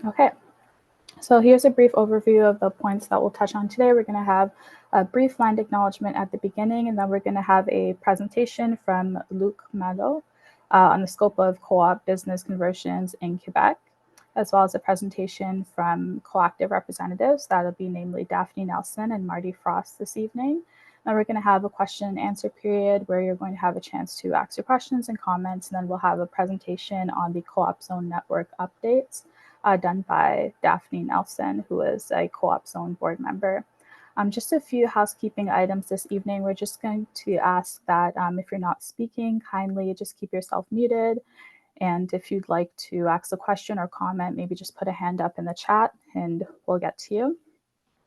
Okay, so here's a brief overview of the points that we'll touch on today. We're going to have a brief land acknowledgement at the beginning, and then we're going to have a presentation from Luc Malo on the scope of co-op business conversions in Quebec, as well as a presentation from co-active representatives. That'll be namely Daphne Nelson and Marty Frost this evening. Then we're going to have a question and answer period where you're going to have a chance to ask your questions and comments, and then we'll have a presentation on the CoopZone network updates done by Daphne Nelson, who is a CoopZone board member. Just a few housekeeping items this evening. We're just going to ask that if you're not speaking, kindly just keep yourself muted. And if you'd like to ask a question or comment, maybe just put a hand up in the chat and we'll get to you.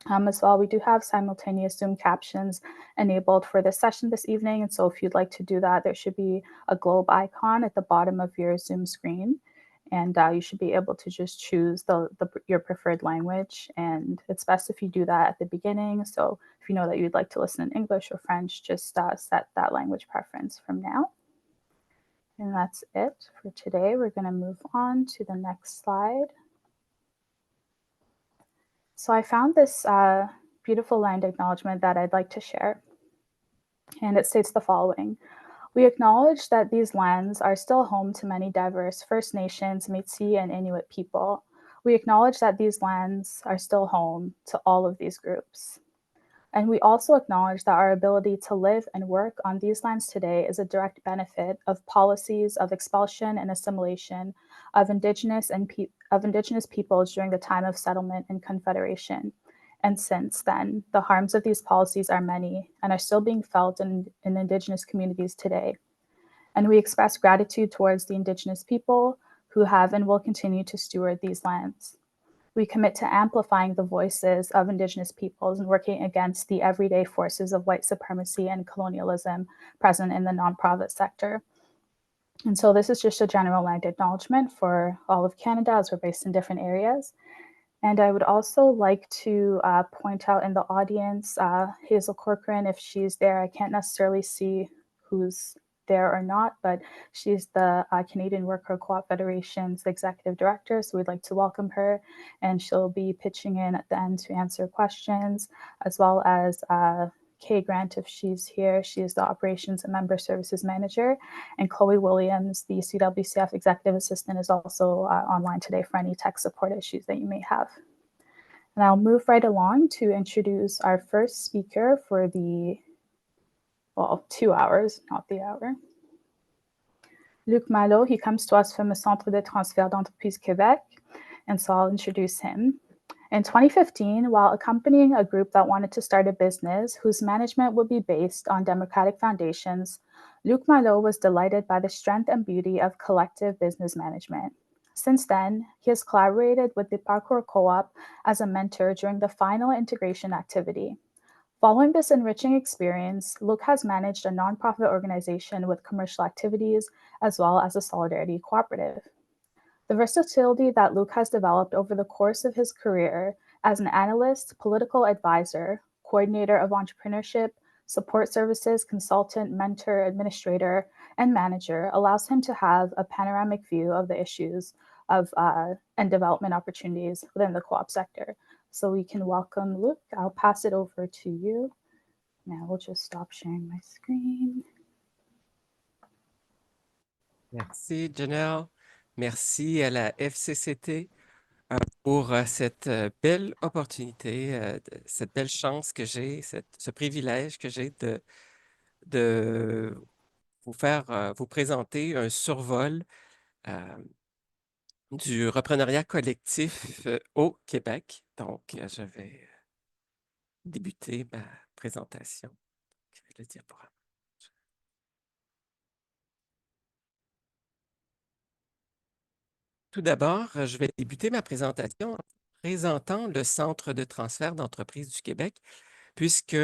As well, we do have simultaneous Zoom captions enabled for this session this evening. And so if you'd like to do that, there should be a globe icon at the bottom of your Zoom screen. And you should be able to just choose your preferred language. And it's best if you do that at the beginning. So if you know that you'd like to listen in English or French, just set that language preference from now. And that's it for today. We're going to move on to the next slide. So I found this beautiful land acknowledgement that I'd like to share. And it states the following. We acknowledge that these lands are still home to many diverse First Nations, Métis, and Inuit people. We acknowledge that these lands are still home to all of these groups. And we also acknowledge that our ability to live and work on these lands today is a direct benefit of policies of expulsion and assimilation of Indigenous peoples during the time of settlement and confederation. And since then, the harms of these policies are many and are still being felt in Indigenous communities today. And we express gratitude towards the Indigenous people who have and will continue to steward these lands. We commit to amplifying the voices of Indigenous peoples and working against the everyday forces of white supremacy and colonialism present in the nonprofit sector. And so this is just a general land acknowledgement for all of Canada as we're based in different areas. And I would also like to point out in the audience, Hazel Corcoran, if she's there, I can't necessarily see who's there or not, but she's the Canadian Worker Co-op Federation's executive director. So we'd like to welcome her, and she'll be pitching in at the end to answer questions, as well as Kay Grant, if she's here. She is the Operations and Member Services Manager. And Chloe Williams, the CWCF Executive Assistant, is also online today for any tech support issues that you may have. And I'll move right along to introduce our first speaker for the, 2 hours, not the hour. Luc Malo, he comes to us from the Centre de Transfert d'Entreprise Québec, and so I'll introduce him. In 2015, while accompanying a group that wanted to start a business whose management would be based on democratic foundations, Luc Malo was delighted by the strength and beauty of collective business management. Since then, he has collaborated with the Parcours Co-op as a mentor during the final integration activity. Following this enriching experience, Luc has managed a nonprofit organization with commercial activities as well as a solidarity cooperative. The versatility that Luc has developed over the course of his career as an analyst, political advisor, coordinator of entrepreneurship, support services, consultant, mentor, administrator, and manager allows him to have a panoramic view of the issues of and development opportunities within the co-op sector. So we can welcome Luc. I'll pass it over to you. Now we'll just stop sharing my screen. Merci, Janelle. Merci à la FCCT pour cette belle opportunité, cette belle chance que j'ai, ce privilège que j'ai de vous présenter un survol du reprenariat collectif au Québec. Donc, je vais débuter ma présentation. Je vais le diaporama. Tout d'abord, je vais débuter ma présentation en présentant le Centre de transfert d'entreprises du Québec, puisque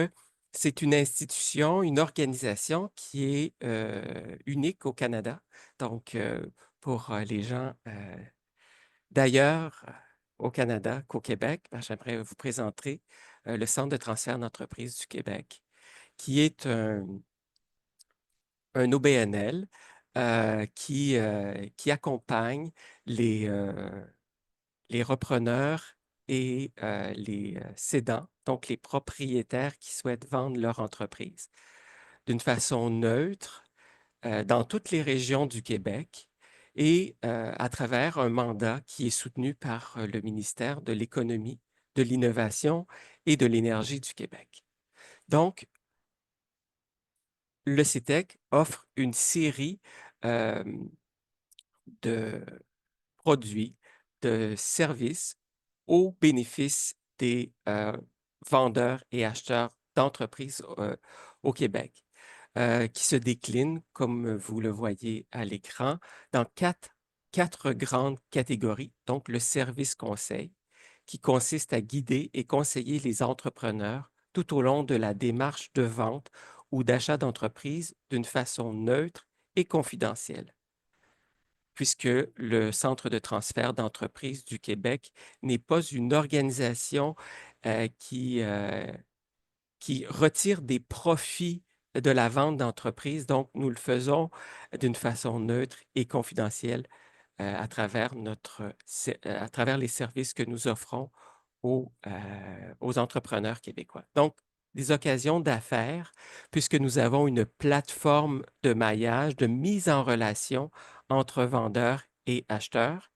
c'est une institution, une organisation qui est unique au Canada. Donc, pour les gens d'ailleurs au Canada qu'au Québec, j'aimerais vous présenter le Centre de transfert d'entreprises du Québec, qui est un OBNL qui accompagne les repreneurs et les cédants, donc les propriétaires qui souhaitent vendre leur entreprise, d'une façon neutre dans toutes les régions du Québec et à travers un mandat qui est soutenu par le ministère de l'Économie, de l'Innovation et de l'Énergie du Québec. Donc, le CITEC offre une série euh, de produits, de services au bénéfice des vendeurs et acheteurs d'entreprises au Québec, qui se déclinent, comme vous le voyez à l'écran, dans quatre grandes catégories. Donc, le service conseil, qui consiste à guider et conseiller les entrepreneurs tout au long de la démarche de vente ou d'achat d'entreprise d'une façon neutre et confidentielle, puisque le Centre de transfert d'entreprise du Québec n'est pas une organisation qui retire des profits de la vente d'entreprise. Donc, nous le faisons d'une façon neutre et confidentielle à travers à travers les services que nous offrons aux entrepreneurs québécois. Donc, des occasions d'affaires, puisque nous avons une plateforme de maillage, de mise en relation entre vendeurs et acheteurs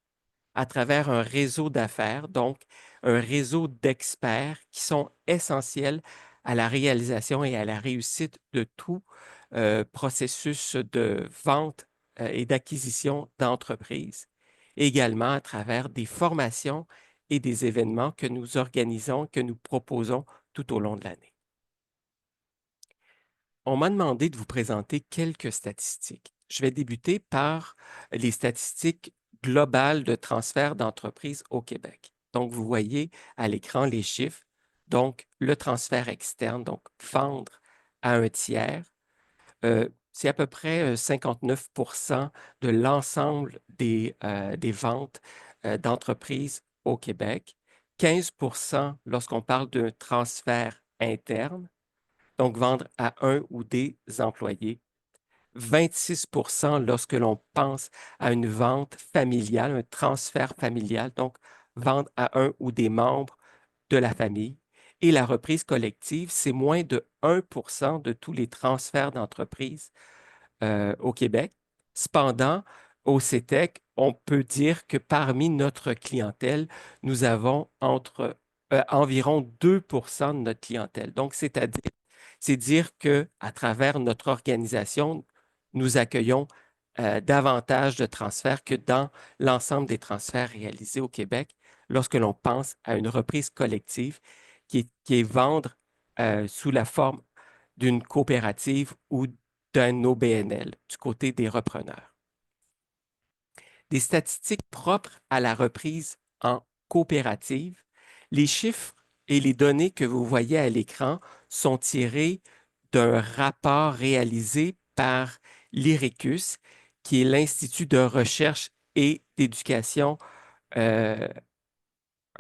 à travers un réseau d'affaires, donc un réseau d'experts qui sont essentiels à la réalisation et à la réussite de tout processus de vente et d'acquisition d'entreprises. Également à travers des formations et des événements que nous organisons, que nous proposons tout au long de l'année. On m'a demandé de vous présenter quelques statistiques. Je vais débuter par les statistiques globales de transfert d'entreprise au Québec. Donc, vous voyez à l'écran les chiffres. Donc, le transfert externe, donc vendre à un tiers, c'est à peu près 59 de l'ensemble des ventes d'entreprises au Québec, 15 lorsqu'on parle d'un transfert interne, donc vendre à un ou des employés, 26 lorsque l'on pense à une vente familiale, un transfert familial, donc vendre à un ou des membres de la famille. Et la reprise collective, c'est moins de 1 de tous les transferts d'entreprise au Québec. Cependant, au CETEC, on peut dire que parmi notre clientèle, nous avons environ 2 de notre clientèle. Donc, c'est dire que à travers notre organisation, nous accueillons davantage de transferts que dans l'ensemble des transferts réalisés au Québec lorsque l'on pense à une reprise collective qui est vendre sous la forme d'une coopérative ou d'un OBNL du côté des repreneurs. Des statistiques propres à la reprise en coopérative, les chiffres et les données que vous voyez à l'écran sont tirés d'un rapport réalisé par l'IRECUS, qui est l'Institut de recherche et d'éducation euh,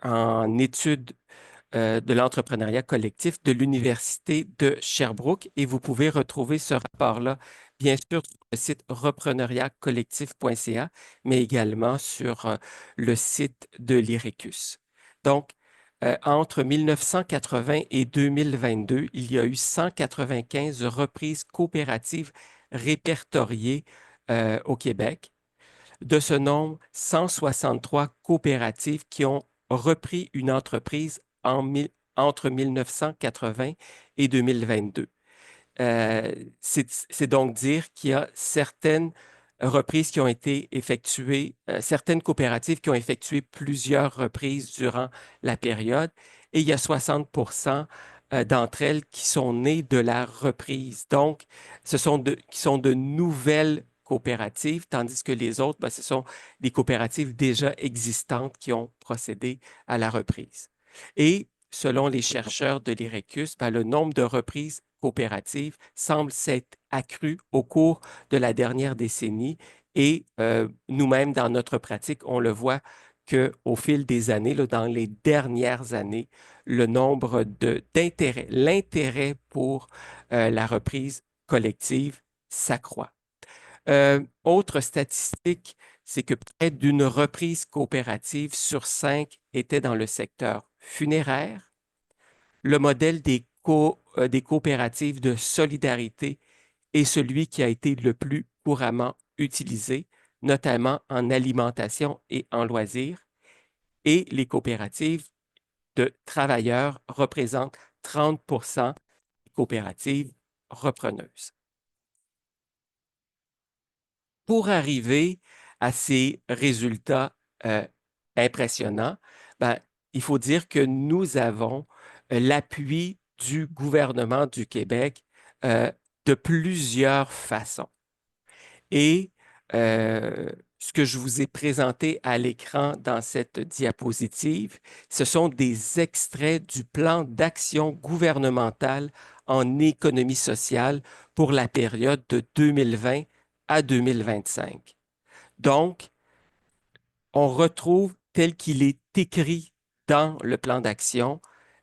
en études de l'entrepreneuriat collectif de l'Université de Sherbrooke. Et vous pouvez retrouver ce rapport-là, bien sûr, sur le site repreneuriatcollectif.ca, mais également sur le site de l'IRECUS. Donc, entre 1980 et 2022, il y a eu 195 reprises coopératives répertoriées au Québec. De ce nombre, 163 coopératives qui ont repris une entreprise entre 1980 et 2022. C'est donc dire qu'il y a certaines reprises qui ont été effectuées, certaines coopératives qui ont effectué plusieurs reprises durant la période, et il y a 60 d'entre elles qui sont nées de la reprise. Donc, qui sont de nouvelles coopératives, tandis que les autres, ben, ce sont des coopératives déjà existantes qui ont procédé à la reprise. Et selon les chercheurs de l'IRECUS, ben, le nombre de reprises coopératives semble s'être accru au cours de la dernière décennie et nous-mêmes, dans notre pratique, on le voit qu'au fil des années, là, dans les dernières années, le nombre d'intérêts, l'intérêt pour la reprise collective s'accroît. Autre statistique c'est que près d'une reprise coopérative sur 5 était dans le secteur funéraire. Le modèle des coopératives de solidarité est celui qui a été le plus couramment utilisé, notamment en alimentation et en loisirs. Et les coopératives de travailleurs représentent 30 des coopératives repreneuses. Pour arriver à ces résultats impressionnants, ben, il faut dire que nous avons l'appui du gouvernement du Québec euh, de plusieurs façons. Et ce que je vous ai présenté à l'écran dans cette diapositive, ce sont des extraits du plan d'action gouvernementale en économie sociale pour la période de 2020 à 2025. Donc, on retrouve tel qu'il est écrit dans le plan d'action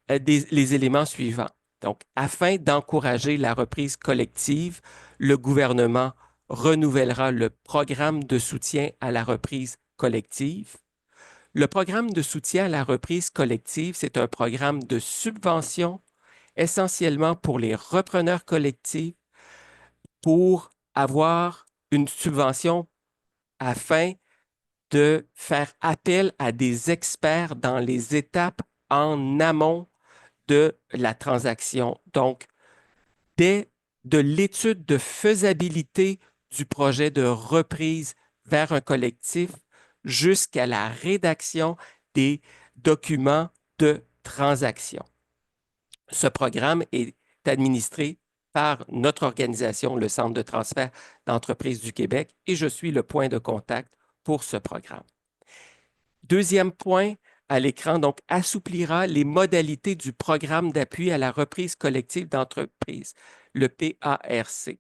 les éléments suivants. Donc, afin d'encourager la reprise collective, le gouvernement renouvellera le programme de soutien à la reprise collective. Le programme de soutien à la reprise collective, c'est un programme de subvention essentiellement pour les repreneurs collectifs pour avoir une subvention afin de faire appel à des experts dans les étapes en amont de la transaction. Donc, dès de l'étude de faisabilité du projet de reprise vers un collectif jusqu'à la rédaction des documents de transaction. Ce programme est administré par notre organisation, le Centre de transfert d'entreprises du Québec, et je suis le point de contact pour ce programme. Deuxième point à l'écran, donc, assouplira les modalités du programme d'appui à la reprise collective d'entreprise, le PARC.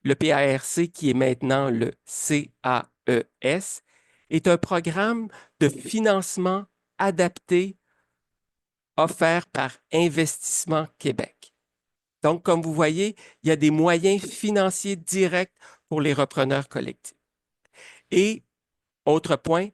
Le PARC, qui est maintenant le CAES, est un programme de financement adapté offert par Investissement Québec. Donc, comme vous voyez, il y a des moyens financiers directs pour les repreneurs collectifs. Et, autre point,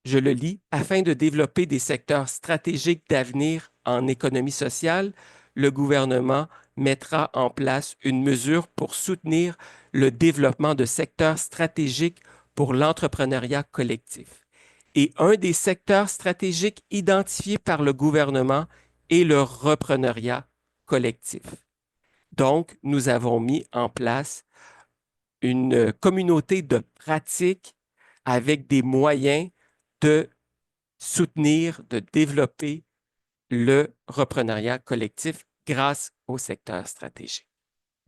je le lis, afin de développer des secteurs stratégiques d'avenir en économie sociale, le gouvernement mettra en place une mesure pour soutenir le développement de secteurs stratégiques pour l'entrepreneuriat collectif. Et un des secteurs stratégiques identifiés par le gouvernement est le repreneuriat collectif. Donc, nous avons mis en place une communauté de pratiques avec des moyens de soutenir, de développer le repreneuriat collectif grâce au secteur stratégique,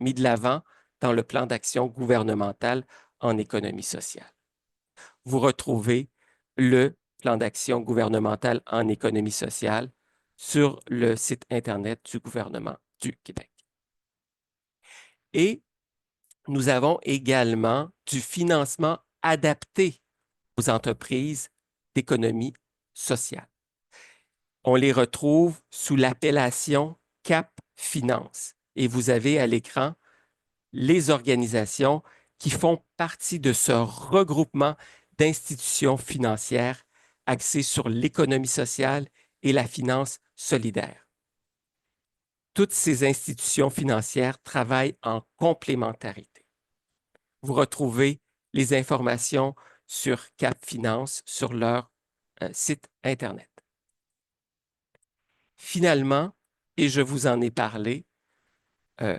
mis de l'avant dans le plan d'action gouvernemental en économie sociale. Vous retrouvez le plan d'action gouvernemental en économie sociale sur le site Internet du gouvernement du Québec. Et nous avons également du financement adapté aux entreprises d'économie sociale. On les retrouve sous l'appellation CAP Finance. Et vous avez à l'écran les organisations qui font partie de ce regroupement d'institutions financières axées sur l'économie sociale et la finance solidaire. Toutes ces institutions financières travaillent en complémentarité. Vous retrouvez les informations sur Cap Finance sur leur site Internet. Finalement, et je vous en ai parlé, euh,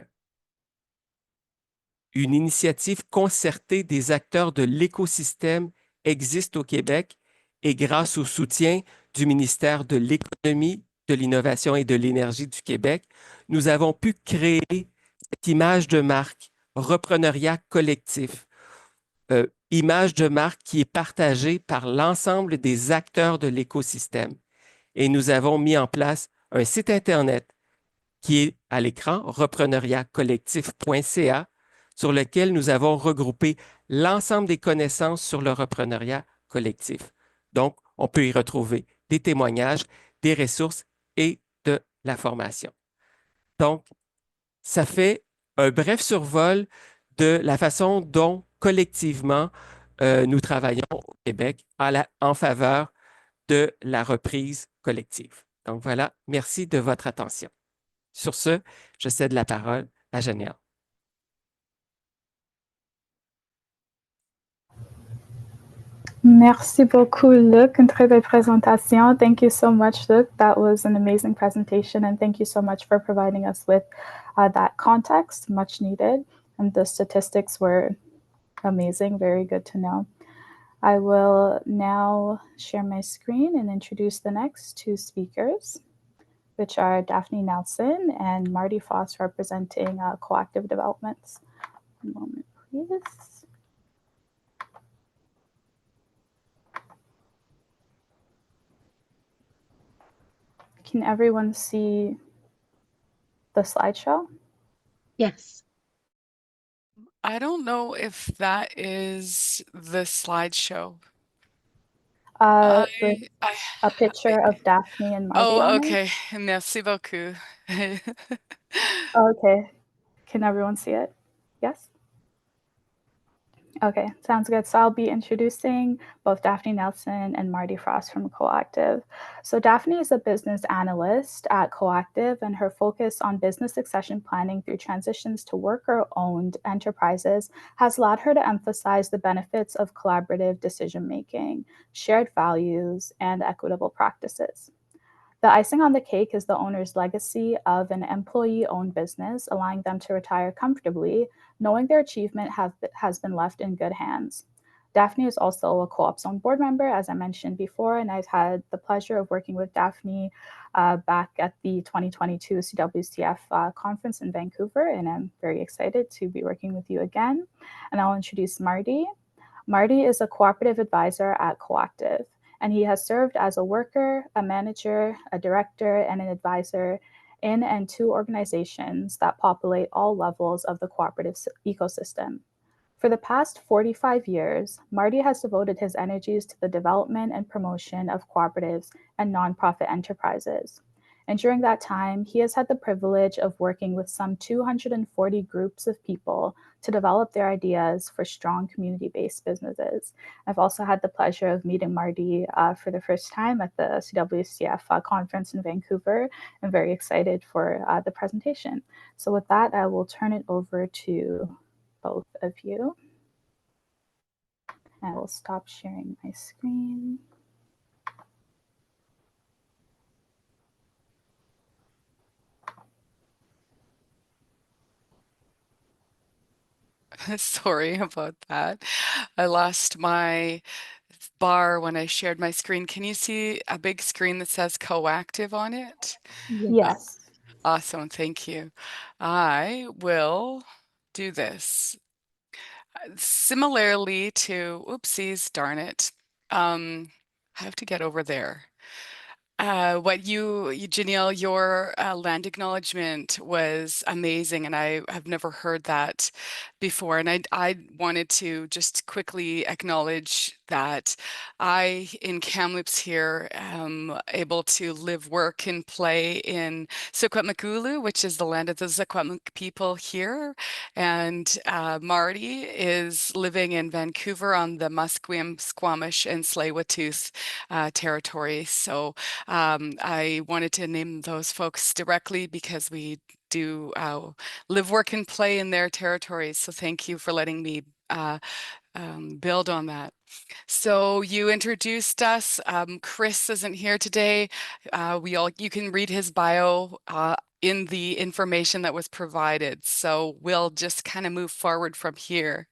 une initiative concertée des acteurs de l'écosystème existe au Québec et grâce au soutien du ministère de l'Économie, de l'Innovation et de l'Énergie du Québec, nous avons pu créer cette image de marque, repreneuriat collectif, image de marque qui est partagée par l'ensemble des acteurs de l'écosystème. Et nous avons mis en place un site Internet qui est à l'écran, repreneuriatcollectif.ca, sur lequel nous avons regroupé l'ensemble des connaissances sur le repreneuriat collectif. Donc, on peut y retrouver des témoignages, des ressources et de la formation. Donc, ça fait un bref survol de la façon dont, collectivement, nous travaillons au Québec en faveur de la reprise collective. Donc voilà, merci de votre attention. Sur ce, je cède la parole à Janiel. Merci beaucoup, Luc. Une très belle présentation. Thank you so much, Luc. That was an amazing presentation, and thank you so much for providing us with that context, much needed. And the statistics were amazing, very good to know. I will now share my screen and introduce the next two speakers, which are Daphne Nelson and Marty Foss, representing Coactive Developments. One moment, please. Can everyone see the slideshow? Yes. I don't know if that is the slideshow. A picture of Daphne and Marty Oh, on okay. Merci beaucoup. it. Okay. Can everyone see it? Yes? Okay, sounds good. So I'll be introducing both Daphne Nelson and Marty Frost from Coactive. So Daphne is a business analyst at Coactive, and her focus on business succession planning through transitions to worker-owned enterprises has allowed her to emphasize the benefits of collaborative decision-making, shared values, and equitable practices. The icing on the cake is the owner's legacy of an employee-owned business, allowing them to retire comfortably, knowing their achievement has been left in good hands. Daphne is also a CoopZone board member, as I mentioned before, and I've had the pleasure of working with Daphne back at the 2022 CWCF conference in Vancouver, and I'm very excited to be working with you again. And I'll introduce Marty. Marty is a cooperative advisor at Coactive, and he has served as a worker, a manager, a director, and an advisor in and to organizations that populate all levels of the cooperative ecosystem. For the past 45 years, Marty has devoted his energies to the development and promotion of cooperatives and nonprofit enterprises. And during that time, he has had the privilege of working with some 240 groups of people to develop their ideas for strong community-based businesses. I've also had the pleasure of meeting Marty for the first time at the CWCF conference in Vancouver. I'm very excited for the presentation. So with that, I will turn it over to both of you. I will stop sharing my screen. Sorry about that. I lost my bar when I shared my screen. Can you see a big screen that says Coactive on it? Yes. Awesome, thank you. I will do this. Similarly to, oopsies, darn it. I have to get over there. What Janelle, your land acknowledgement was amazing, and I have never heard that before. And I wanted to just quickly acknowledge that I, in Kamloops here, am able to live, work, and play in Secwepemcúlecw, which is the land of the Secwepemc people here. And Marty is living in Vancouver on the Musqueam, Squamish, and Tsleil-Waututh territory. So I wanted to name those folks directly because we do live, work, and play in their territories. So thank you for letting me build on that. So you introduced us. Chris isn't here today. You can read his bio in the information that was provided. So we'll just kind of move forward from here.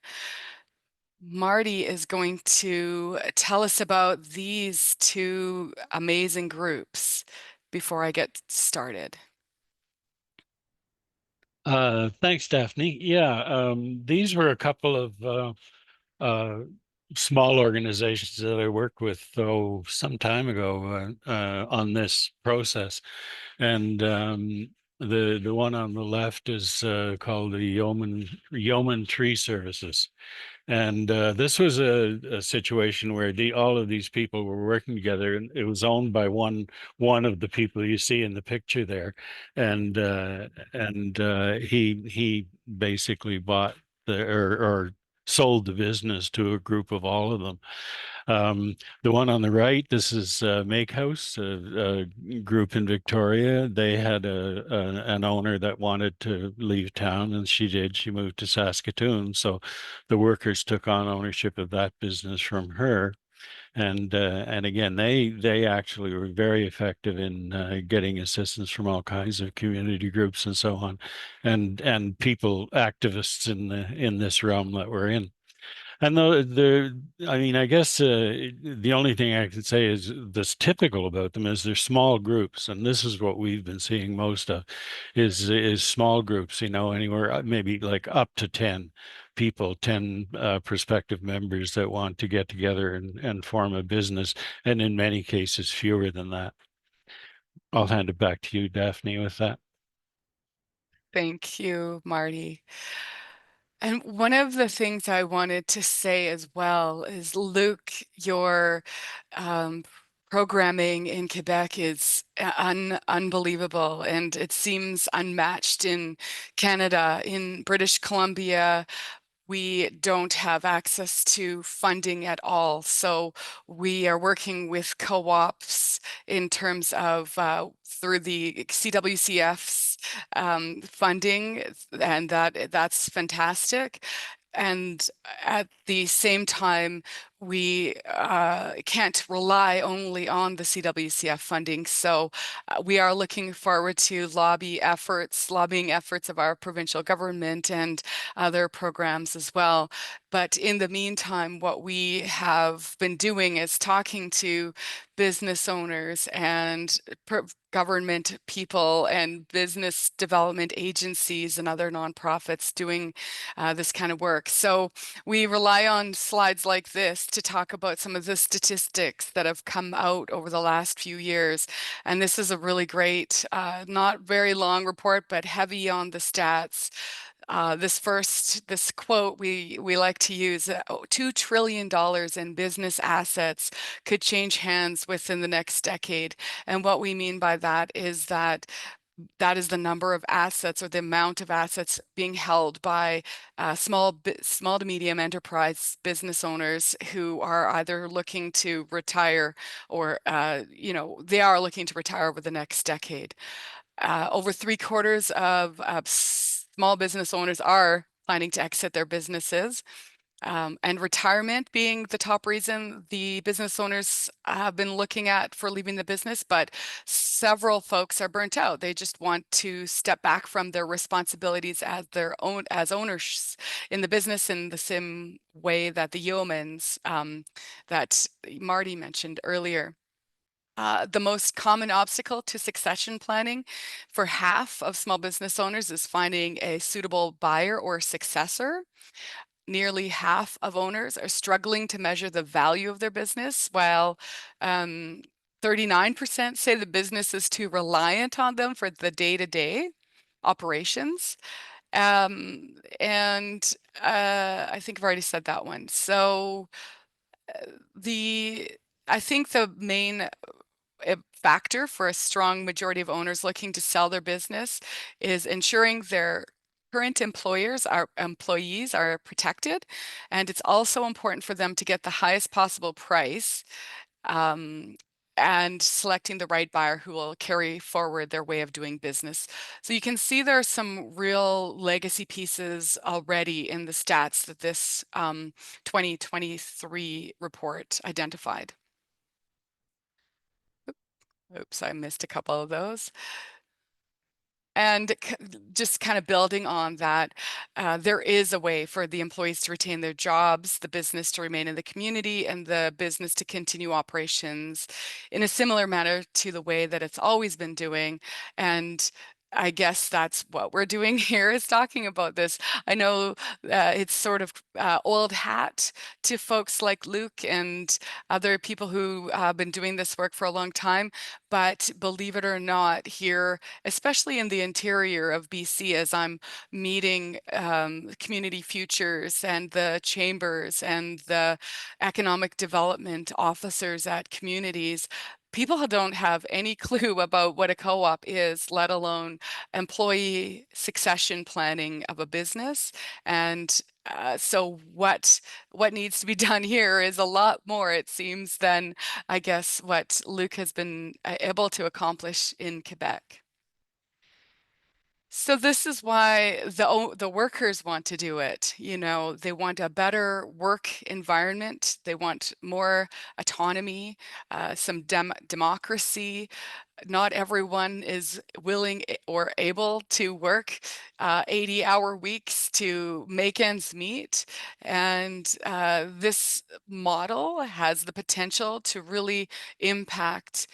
Marty is going to tell us about these two amazing groups before I get started. Thanks, Daphne. Yeah, these were a couple of small organizations that I worked with some time ago on this process, and the one on the left is called the Yeoman Tree Services. And this was a situation where all of these people were working together, and it was owned by one of the people you see in the picture there, and he basically bought or sold the business to a group of all of them. The one on the right, this is Make House, a group in Victoria. They had an owner that wanted to leave town, and she did. She moved to Saskatoon, so the workers took on ownership of that business from her. And again, they actually were very effective in getting assistance from all kinds of community groups and so on, and people, activists in this realm that we're in. And I mean, I guess the only thing I can say is that's typical about them is they're small groups, and this is what we've been seeing most of, is small groups. You know, anywhere maybe like up to 10 people, 10 prospective members that want to get together and form a business, and in many cases fewer than that. I'll hand it back to you, Daphne, with that. Thank you, Marty. And one of the things I wanted to say as well is, Luke, your programming in Quebec is unbelievable, and it seems unmatched in Canada. In British Columbia, we don't have access to funding at all. So we are working with co-ops in terms of through the CWCF's funding, and that's fantastic. And at the same time, we can't rely only on the CWCF funding. So we are looking forward to lobbying efforts of our provincial government and other programs as well. But in the meantime, what we have been doing is talking to business owners and government people and business development agencies and other nonprofits doing this kind of work. So we rely on slides like this to talk about some of the statistics that have come out over the last few years. And this is a really great, not very long report, but heavy on the stats. This quote we like to use, $2 trillion in business assets could change hands within the next decade. And what we mean by that is that is the number of assets, or the amount of assets being held by small to medium enterprise business owners who are either looking to retire or, they are looking to retire over the next decade. Over 3/4 of small business owners are planning to exit their businesses. And retirement being the top reason the business owners have been looking at for leaving the business, but several folks are burnt out. They just want to step back from their responsibilities as owners in the business, in the same way that the yeomans that Marty mentioned earlier. The most common obstacle to succession planning for half of small business owners is finding a suitable buyer or successor. Nearly half of owners are struggling to measure the value of their business, while 39% say the business is too reliant on them for the day-to-day operations. And I think I've already said that one. So I think the main factor for a strong majority of owners looking to sell their business is ensuring their current employees are protected, and it's also important for them to get the highest possible price, and selecting the right buyer who will carry forward their way of doing business. So you can see there are some real legacy pieces already in the stats that this 2023 report identified. Oops, I missed a couple of those. And just kind of building on that, there is a way for the employees to retain their jobs, the business to remain in the community, and the business to continue operations in a similar manner to the way that it's always been doing. And I guess that's what we're doing here, is talking about this. I know it's sort of old hat to folks like Luke and other people who have been doing this work for a long time, but believe it or not, here, especially in the interior of BC, as I'm meeting community futures and the chambers and the economic development officers at communities, people don't have any clue about what a co-op is, let alone employee succession planning of a business. And so what needs to be done here is a lot more, it seems, than I guess what Luc has been able to accomplish in Quebec. So this is why the workers want to do it. You know, they want a better work environment. They want more autonomy, some democracy. Not everyone is willing or able to work 80-hour weeks to make ends meet. And this model has the potential to really impact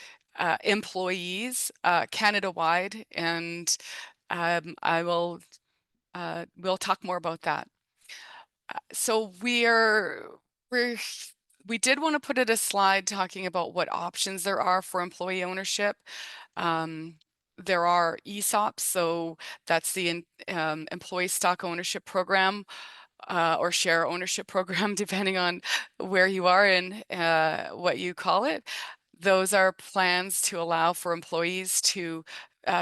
employees Canada-wide, and we'll talk more about that. So we did want to put in a slide talking about what options there are for employee ownership. There are ESOPs, so that's the employee stock ownership program, or share ownership program, depending on where you are and what you call it. Those are plans to allow for employees to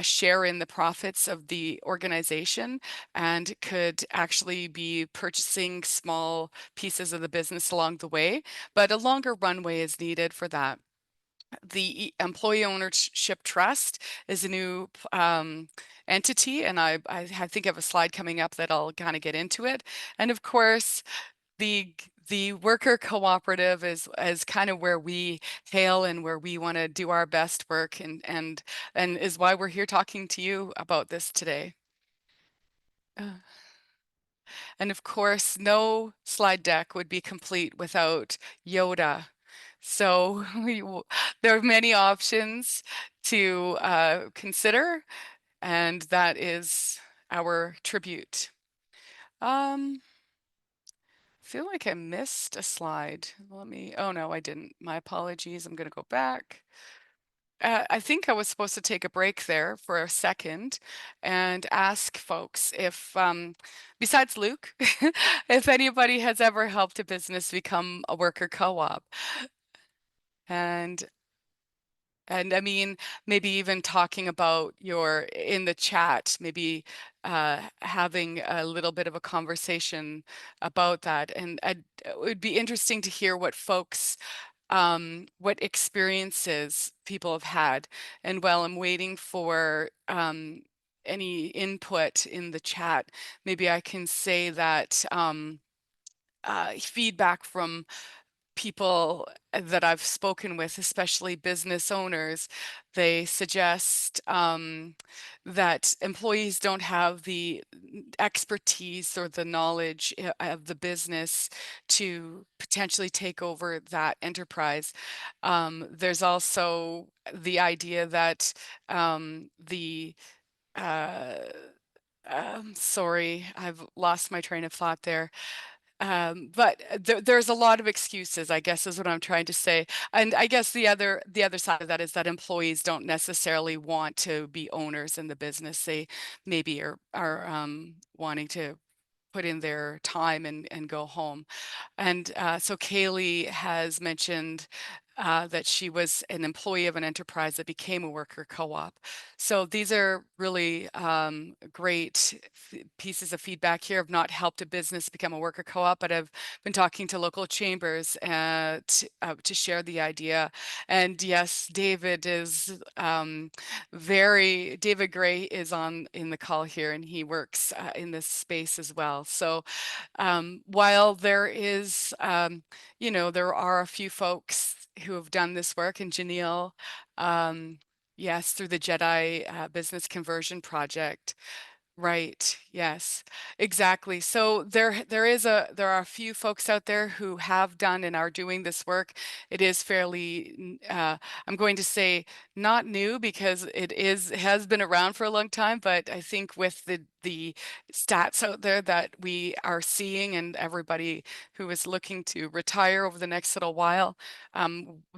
share in the profits of the organization, and could actually be purchasing small pieces of the business along the way, but a longer runway is needed for that. The employee ownership trust is a new entity, and I think I have a slide coming up that I'll kind of get into it. And of course, the worker cooperative is kind of where we hail and where we want to do our best work, and is why we're here talking to you about this today. And of course, no slide deck would be complete without Yoda. So there are many options to consider, and that is our tribute. I feel like I missed a slide. Oh no, I didn't. My apologies. I'm going to go back. I think I was supposed to take a break there for a second and ask folks if, besides Luc, if anybody has ever helped a business become a worker co-op. And I mean, maybe even talking about in the chat, maybe having a little bit of a conversation about that. And it would be interesting to hear what what experiences people have had. And while I'm waiting for any input in the chat, maybe I can say that feedback from people that I've spoken with, especially business owners, they suggest that employees don't have the expertise or the knowledge of the business to potentially take over that enterprise. There's also the idea that sorry, I've lost my train of thought there. But there's a lot of excuses, I guess, is what I'm trying to say. And I guess the other side of that is that employees don't necessarily want to be owners in the business. They maybe are wanting to put in their time and go home. And so Kaylee has mentioned that she was an employee of an enterprise that became a worker co-op. So these are really great pieces of feedback here. I've not helped a business become a worker co-op, but I've been talking to local chambers to share the idea. And yes, David Gray is in the call here, and he works in this space as well. So while there is, there are a few folks who have done this work, and Janelle, yes, through the Jedi Business Conversion Project. Right. Yes, exactly. So there are a few folks out there who have done and are doing this work. It is fairly, I'm going to say not new, because it has been around for a long time, but I think with the stats out there that we are seeing, and everybody who is looking to retire over the next little while,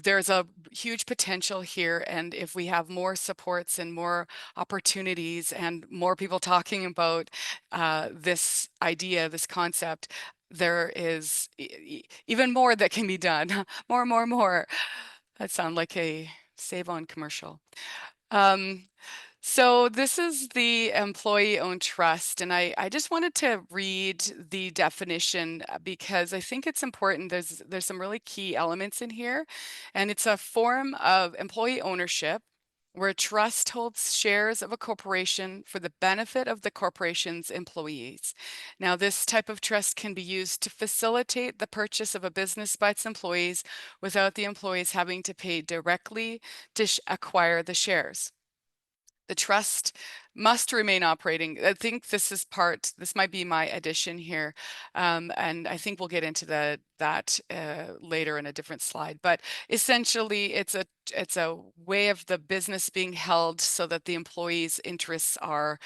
there's a huge potential here. And if we have more supports and more opportunities and more people talking about this idea, this concept, there is even more that can be done. More. That sounds like a save on commercial. So this is the employee-owned trust, and I just wanted to read the definition because I think it's important. There's some really key elements in here, and it's a form of employee ownership where a trust holds shares of a corporation for the benefit of the corporation's employees. Now, this type of trust can be used to facilitate the purchase of a business by its employees without the employees having to pay directly to acquire the shares. The trust must remain operating. I think this might be my addition here. And I think we'll get into that later in a different slide. But essentially, it's a way of the business being held so that the employees' interests are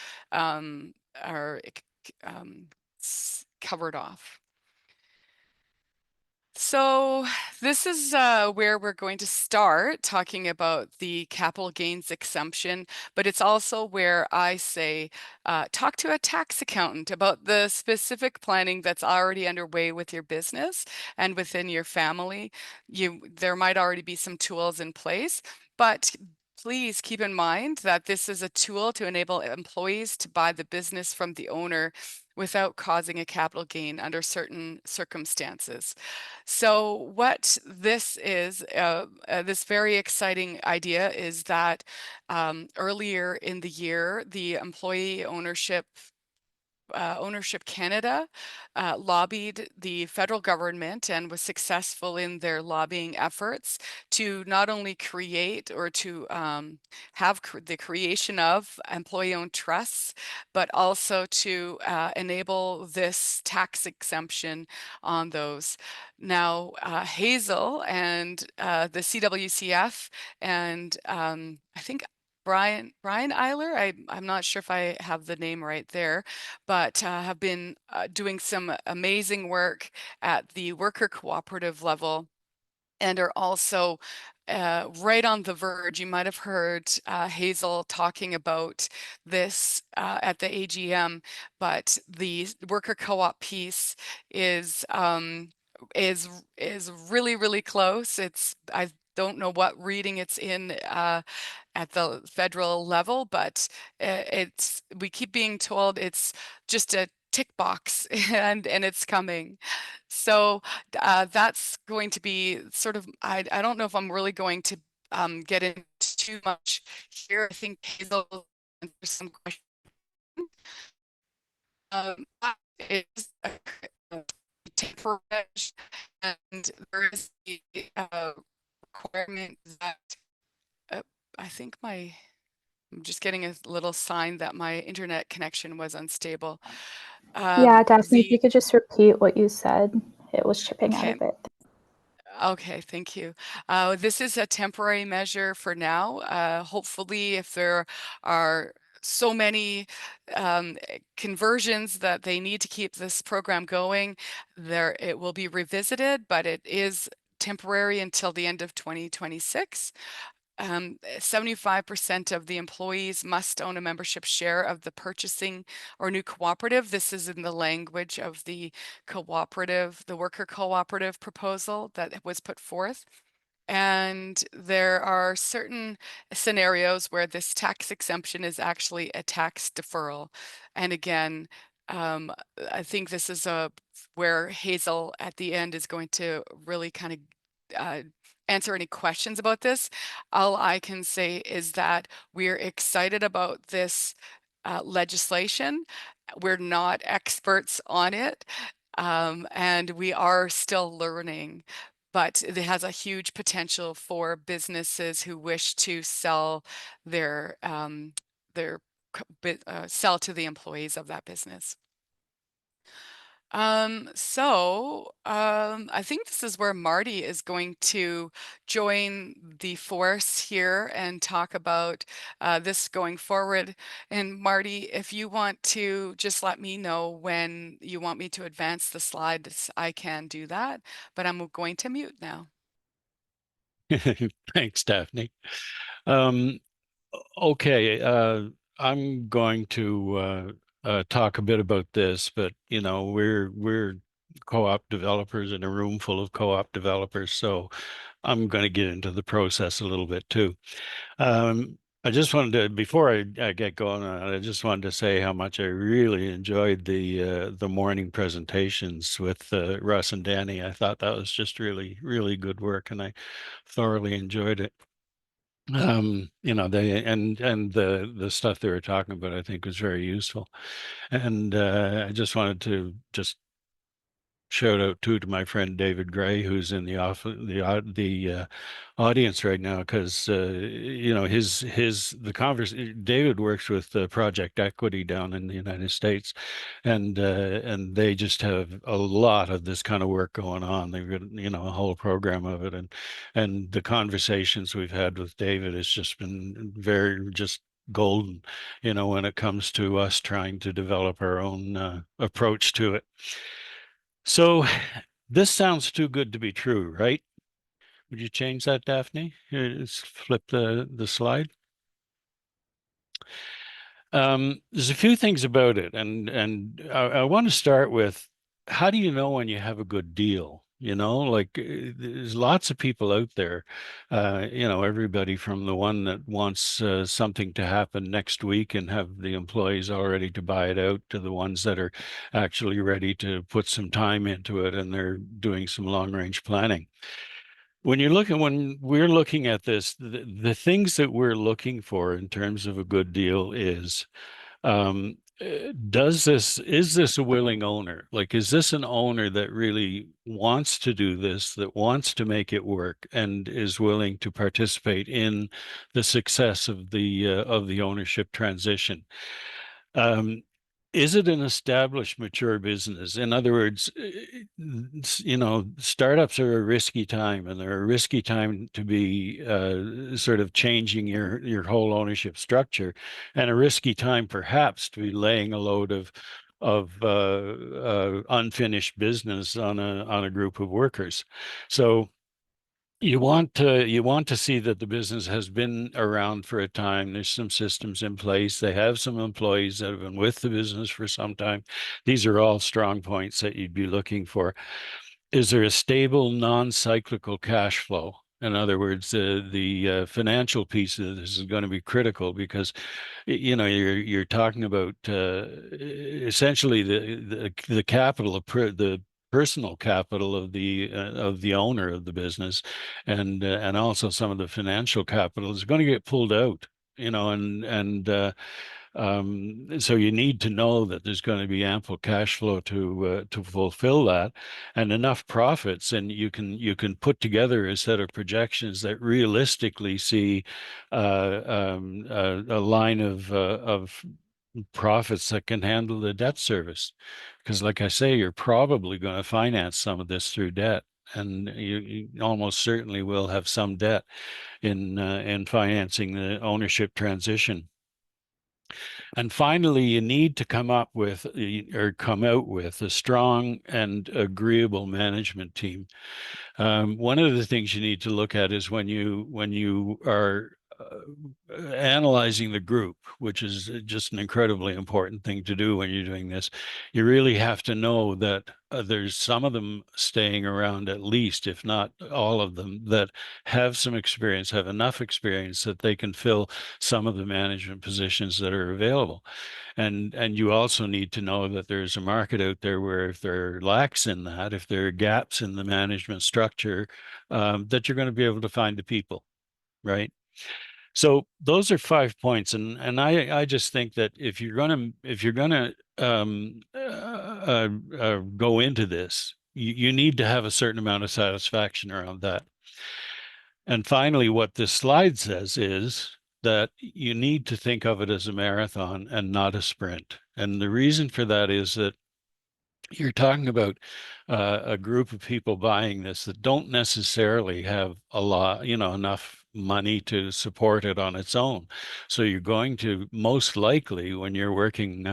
covered off. So this is where we're going to start talking about the capital gains exemption, but it's also where I say talk to a tax accountant about the specific planning that's already underway with your business and within your family. There might already be some tools in place, but please keep in mind that this is a tool to enable employees to buy the business from the owner without causing a capital gain under certain circumstances. So what this is, this very exciting idea is that earlier in the year, the Employee Ownership Canada lobbied the federal government and was successful in their lobbying efforts to not only create or to have the creation of employee-owned trusts, but also to enable this tax exemption on those. Now, Hazel and the CWCF and I think Brian Eiler, I'm not sure if I have the name right there, but have been doing some amazing work at the worker cooperative level and are also right on the verge. You might have heard Hazel talking about this at the AGM, but the worker co-op piece is really, really close. I don't know what reading it's in at the federal level, but we keep being told it's just a tick box and it's coming. So that's going to be sort of, I don't know if I'm really going to get into too much here. I think Hazel will answer some questions. It's a temporary and there is the requirement that I think I'm just getting a little sign that my internet connection was unstable. Yeah, Daphne, if you could just repeat what you said, it was chipping out Okay. a bit. Okay, thank you. This is a temporary measure for now. Hopefully, if there are so many conversions that they need to keep this program going, it will be revisited, but it is temporary until the end of 2026. 75% of the employees must own a membership share of the purchasing or new cooperative. This is in the language of the cooperative, the worker cooperative proposal that was put forth. And there are certain scenarios where this tax exemption is actually a tax deferral. And again, I think this is where Hazel at the end is going to really kind of answer any questions about this. All I can say is that we're excited about this legislation. We're not experts on it, and we are still learning, but it has a huge potential for businesses who wish to sell sell to the employees of that business. I think this is where Marty is going to join the force here and talk about this going forward. And Marty, if you want to just let me know when you want me to advance the slides, I can do that, but I'm going to mute now. Thanks, Daphne. Okay, I'm going to talk a bit about this, but we're co-op developers in a room full of co-op developers, so I'm going to get into the process a little bit too. I just wanted to, before I get going on, I just wanted to say how much I really enjoyed the morning presentations with Russ and Danny. I thought that was just really, really good work, and I thoroughly enjoyed it. You know, they and the stuff they were talking about, I think, was very useful. And I just wanted to just shout out too to my friend David Gray, who's in the audience right now, because you know, David works with Project Equity down in the United States, and they just have a lot of this kind of work going on. They've got, you know, a whole program of it, and the conversations we've had with David has just been very just golden, you know, when it comes to us trying to develop our own approach to it. So this sounds too good to be true, right? Would you change that, Daphne? Here, let's flip the slide. There's a few things about it, and I want to start with, how do you know when you have a good deal? You know, like there's lots of people out there, you know, everybody from the one that wants something to happen next week and have the employees all ready to buy it out, to the ones that are actually ready to put some time into it and they're doing some long range planning. When we're looking at this, the things that we're looking for in terms of a good deal is, is this a willing owner? Like, is this an owner that really wants to do this, that wants to make it work, and is willing to participate in the success of the ownership transition? Um, is it an established, mature business? In other words, you know, startups are a risky time, and they're a risky time to be sort of changing your whole ownership structure, and a risky time perhaps to be laying a load of unfinished business on a group of workers. So you want to see that the business has been around for a time. There's some systems in place. They have some employees that have been with the business for some time. These are all strong points that you'd be looking for. Is there a stable, non-cyclical cash flow? In other words, the financial piece of this is going to be critical, because you know, you're talking about essentially the capital of the personal capital of the owner of the business, and also some of the financial capital is going to get pulled out, you know, so you need to know that there's going to be ample cash flow to fulfill that, and enough profits, and you can put together a set of projections that realistically see a line of profits that can handle the debt service. Because, like I say, you're probably going to finance some of this through debt, and you almost certainly will have some debt in financing the ownership transition. And finally, you need to come out with a strong and agreeable management team. One of the things you need to look at is when you are analyzing the group, which is just an incredibly important thing to do when you're doing this. You really have to know that there's some of them staying around, at least, if not all of them, that have some experience, have enough experience that they can fill some of the management positions that are available. And you also need to know that there's a market out there where, if there are lacks in that, if there are gaps in the management structure, that you're going to be able to find the people, right? So those are 5 points, and I just think that if you're gonna go into this, you need to have a certain amount of satisfaction around that. And finally, what this slide says is that you need to think of it as a marathon and not a sprint. And the reason for that is that you're talking about a group of people buying this that don't necessarily have a lot, you know, enough money to support it on its own. So you're going to, most likely, when you're working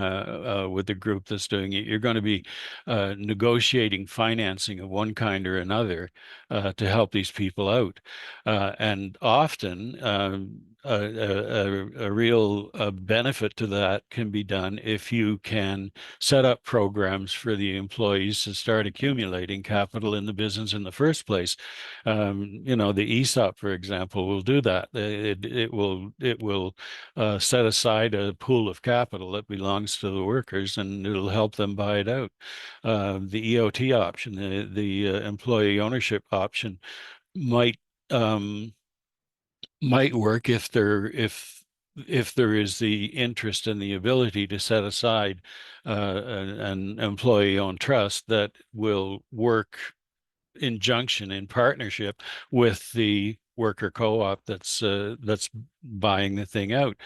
with the group that's doing it, you're going to be negotiating financing of one kind or another to help these people out. And often, a real benefit to that can be done if you can set up programs for the employees to start accumulating capital in the business in the first place. You know, the ESOP, for example, will do that. It will set aside a pool of capital that belongs to the workers, and it'll help them buy it out. The EOT option, the employee ownership option, might work if there is the interest and the ability to set aside an employee-owned trust that will work in junction, in partnership with the worker co-op that's buying the thing out,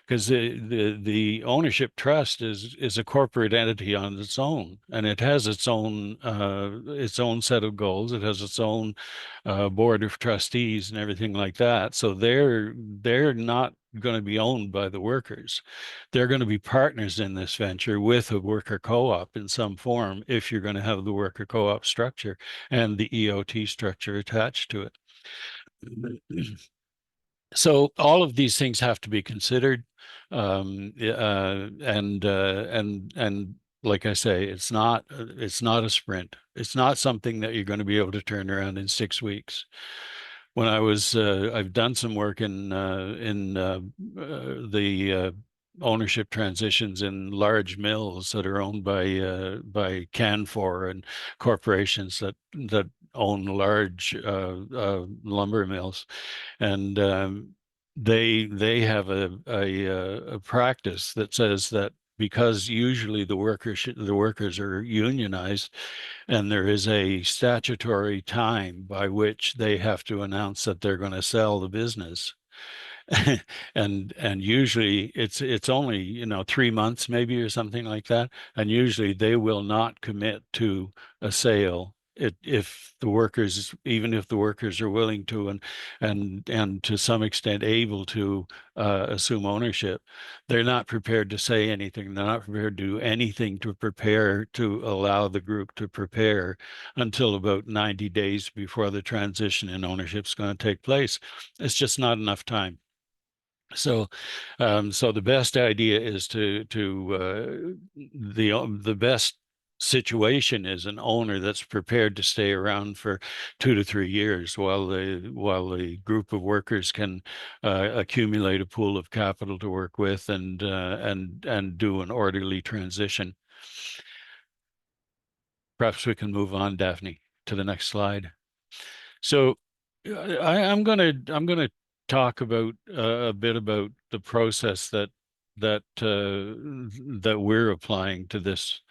because the ownership trust is a corporate entity on its own, and it has its own set of goals. It has its own board of trustees and everything like that. So they're not going to be owned by the workers. They're going to be partners in this venture with a worker co-op in some form, if you're going to have the worker co-op structure and the EOT structure attached to it. So all of these things have to be considered, and like I say, it's not a sprint. It's not something that you're going to be able to turn around in 6 weeks. When I've done some work in the ownership transitions in large mills that are owned by Canfor and corporations that own large lumber mills, and they have a practice that says that, because usually the workers are unionized, and there is a statutory time by which they have to announce that they're going to sell the business. and usually it's only, you know, 3 months maybe, or something like that, and usually they will not commit to a sale if the workers, even if the workers are willing to and to some extent able to assume ownership, they're not prepared to say anything. They're not prepared to do anything to prepare, to allow the group to prepare, until about 90 days before the transition in ownership is going to take place. It's just not enough time. So, so the best idea is the best situation is an owner that's prepared to stay around for 2 to 3 years while the group of workers can accumulate a pool of capital to work with, and do an orderly transition. Perhaps we can move on, Daphne, to the next slide. So I'm gonna talk about a bit about the process that we're applying to this.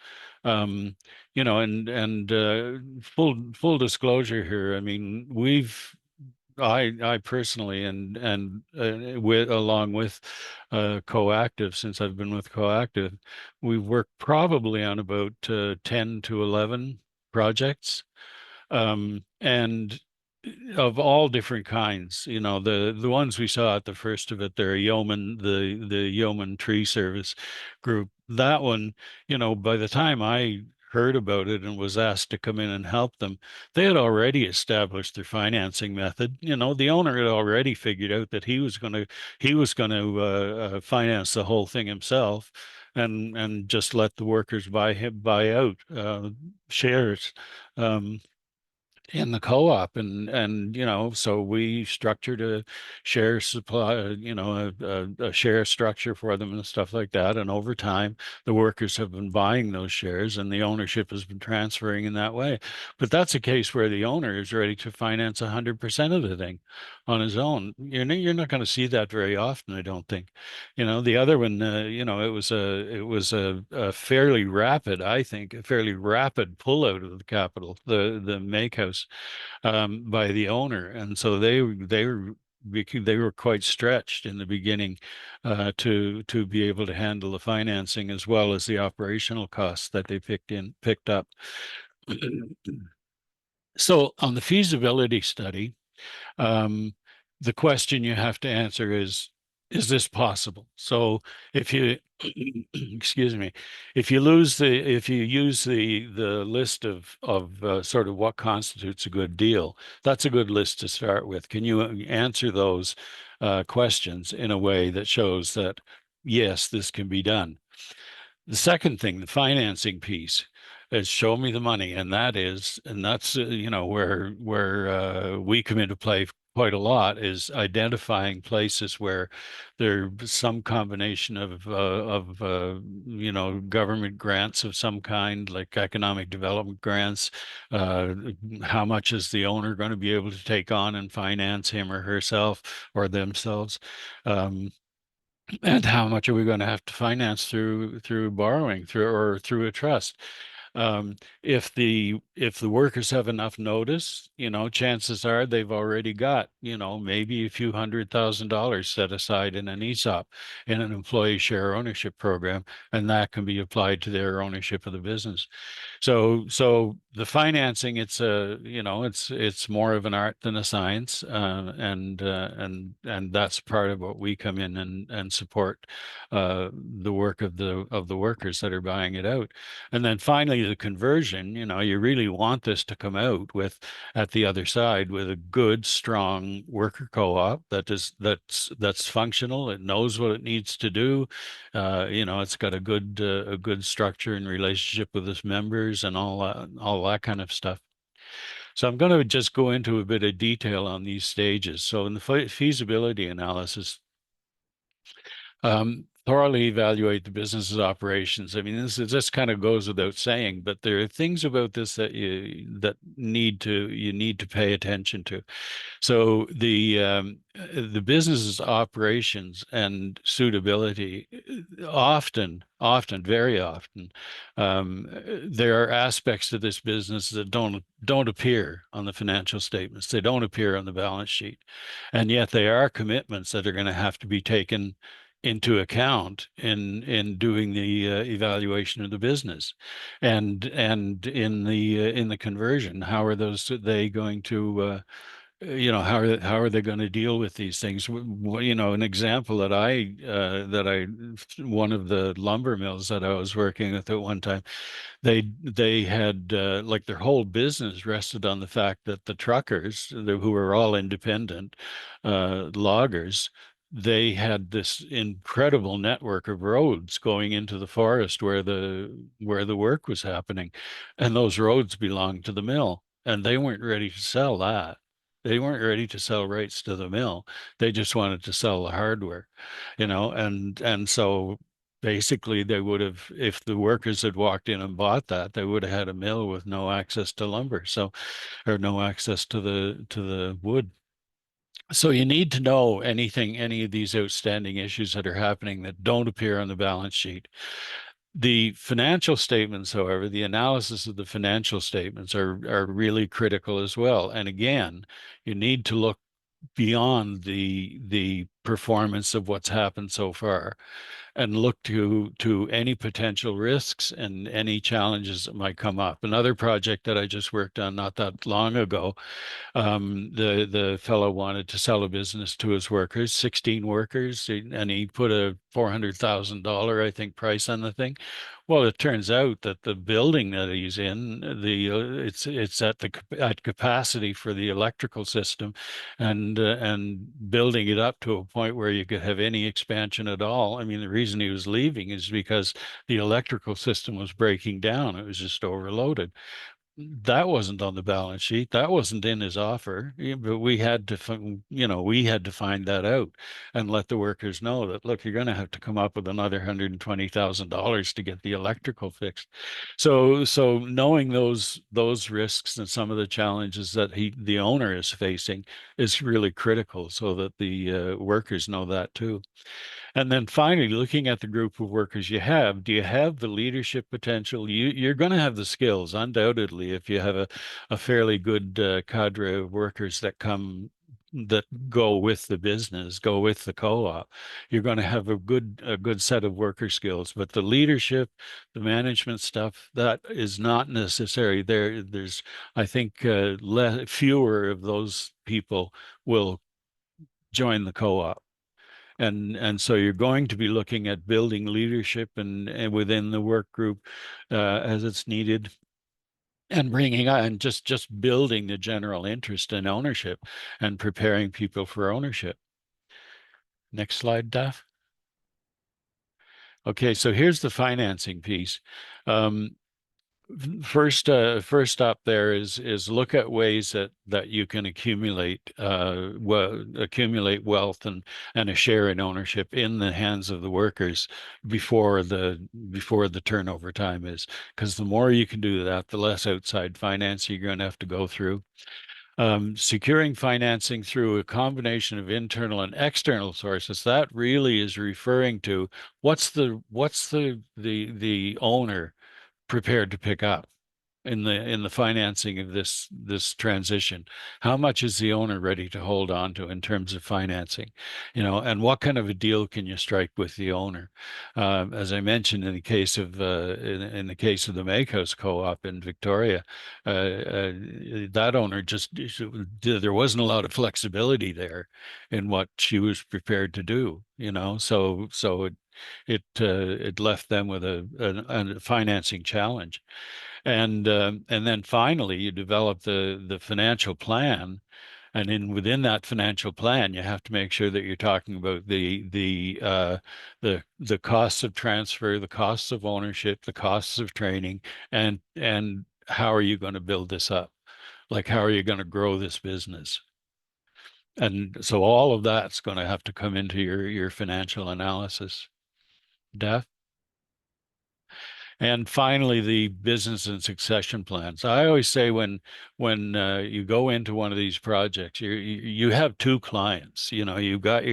You know, and full disclosure here. I mean, I personally, and along with Coactive, since I've been with Coactive, we've worked probably on about 10 to 11 projects, and of all different kinds. You know, the ones we saw at the first of it, they're the Yeoman Tree Service group. That one, you know, by the time I heard about it and was asked to come in and help them, they had already established their financing method. You know, the owner had already figured out that he was going to finance the whole thing himself, and just let the workers buy out shares in the co-op, and you know, so we structured a share supply, you know, a share structure for them and stuff like that, and over time the workers have been buying those shares, and the ownership has been transferring in that way. But that's a case where the owner is ready to finance 100% of the thing on his own. You're not going to see that very often, I don't think. You know, the other one, you know, it was a fairly rapid, I think, a fairly rapid pullout of the capital, the make house, by the owner, and so they were quite stretched in the beginning to be able to handle the financing as well as the operational costs that they picked up. So on the feasibility study, the question you have to answer is is this possible? So if you, excuse me, if you use the list of sort of what constitutes a good deal, that's a good list to start with. Can you answer those questions in a way that shows that, yes, this can be done? The second thing, the financing piece, is show me the money, and that's where we come into play quite a lot, is identifying places where there's some combination of government grants of some kind, like economic development grants. Uh, how much is the owner going to be able to take on and finance, him or herself or themselves? And how much are we going to have to finance through borrowing through a trust? If the workers have enough notice, chances are they've already got, maybe a few $100,000 set aside in an ESOP, in an employee share ownership program, and that can be applied to their ownership of the business. So the financing, it's more of an art than a science, and that's part of what we come in and support the work of the workers that are buying it out. And then finally, the conversion, you really want this to come out with, at the other side, with a good, strong worker co-op that's functional. It knows what it needs to do. It's got a good structure and relationship with its members and all that kind of stuff. So I'm going to just go into a bit of detail on these stages. So in the feasibility analysis, thoroughly evaluate the business's operations. I mean, this kind of goes without saying, but there are things about this that you need to pay attention to. So the business's operations and suitability, very often, there are aspects to this business that don't appear on the financial statements. They don't appear on the balance sheet, and yet they are commitments that are going to have to be taken into account in doing the evaluation of the business, and in the conversion. How are they going to how are they going to deal with these things? An example that one of the lumber mills that I was working with at one time, they had like their whole business rested on the fact that the truckers, who were all independent loggers, they had this incredible network of roads going into the forest where the work was happening, and those roads belonged to the mill, and they weren't ready to sell that. They weren't ready to sell rights to the mill. They just wanted to sell the hardware, and so basically they would have, if the workers had walked in and bought that, they would have had a mill with no access to lumber, or no access to the wood. So you need to know any of these outstanding issues that are happening that don't appear on the balance sheet. The financial statements, however, the analysis of the financial statements are really critical as well. And again, you need to look beyond the performance of what's happened so far, and look to any potential risks and any challenges that might come up. Another project that I just worked on not that long ago, the fellow wanted to sell a business to his workers, 16 workers, and he put a $400,000, I think, price on the thing. Well, it turns out that the building that he's in, it's at capacity for the electrical system, and building it up to a point where you could have any expansion at all. I mean, the reason he was leaving is because the electrical system was breaking down. It was just overloaded. That wasn't on the balance sheet. That wasn't in his offer. But we had to find that out and let the workers know that, look, you're going to have to come up with another $120,000 to get the electrical fixed. So knowing those risks and some of the challenges that the owner is facing is really critical, so that the workers know that too. And then finally, looking at the group of workers you have, do you have the leadership potential? You're going to have the skills, undoubtedly, if you have a fairly good cadre of workers that go with the business, go with the co-op. You're going to have a good set of worker skills, but the leadership, the management stuff, that is not necessary. There's, I think, fewer of those people will join the co-op. And so you're going to be looking at building leadership and within the work group as it's needed, and bringing and just building the general interest in ownership and preparing people for ownership. Next slide, Daph. Okay, so here's the financing piece. First up there is look at ways that you can accumulate wealth and a share in ownership in the hands of the workers before the turnover time is, because the more you can do that, the less outside finance you're going to have to go through. Securing financing through a combination of internal and external sources, that really is referring to what's the owner prepared to pick up in the financing of this transition. How much is the owner ready to hold on to in terms of financing, and what kind of a deal can you strike with the owner? As I mentioned, in the case of in the case of the Makehouse Co-op in Victoria, that owner there wasn't a lot of flexibility there in what she was prepared to do, so it left them with a financing challenge. And then finally, you develop the financial plan, and within that financial plan, you have to make sure that you're talking about the costs of transfer, the costs of ownership, the costs of training, and how are you going to build this up? Like, how are you going to grow this business? And so all of that's going to have to come into your financial analysis. Daph? And finally, the business and succession plans. I always say when you go into one of these projects, you have two clients. You've got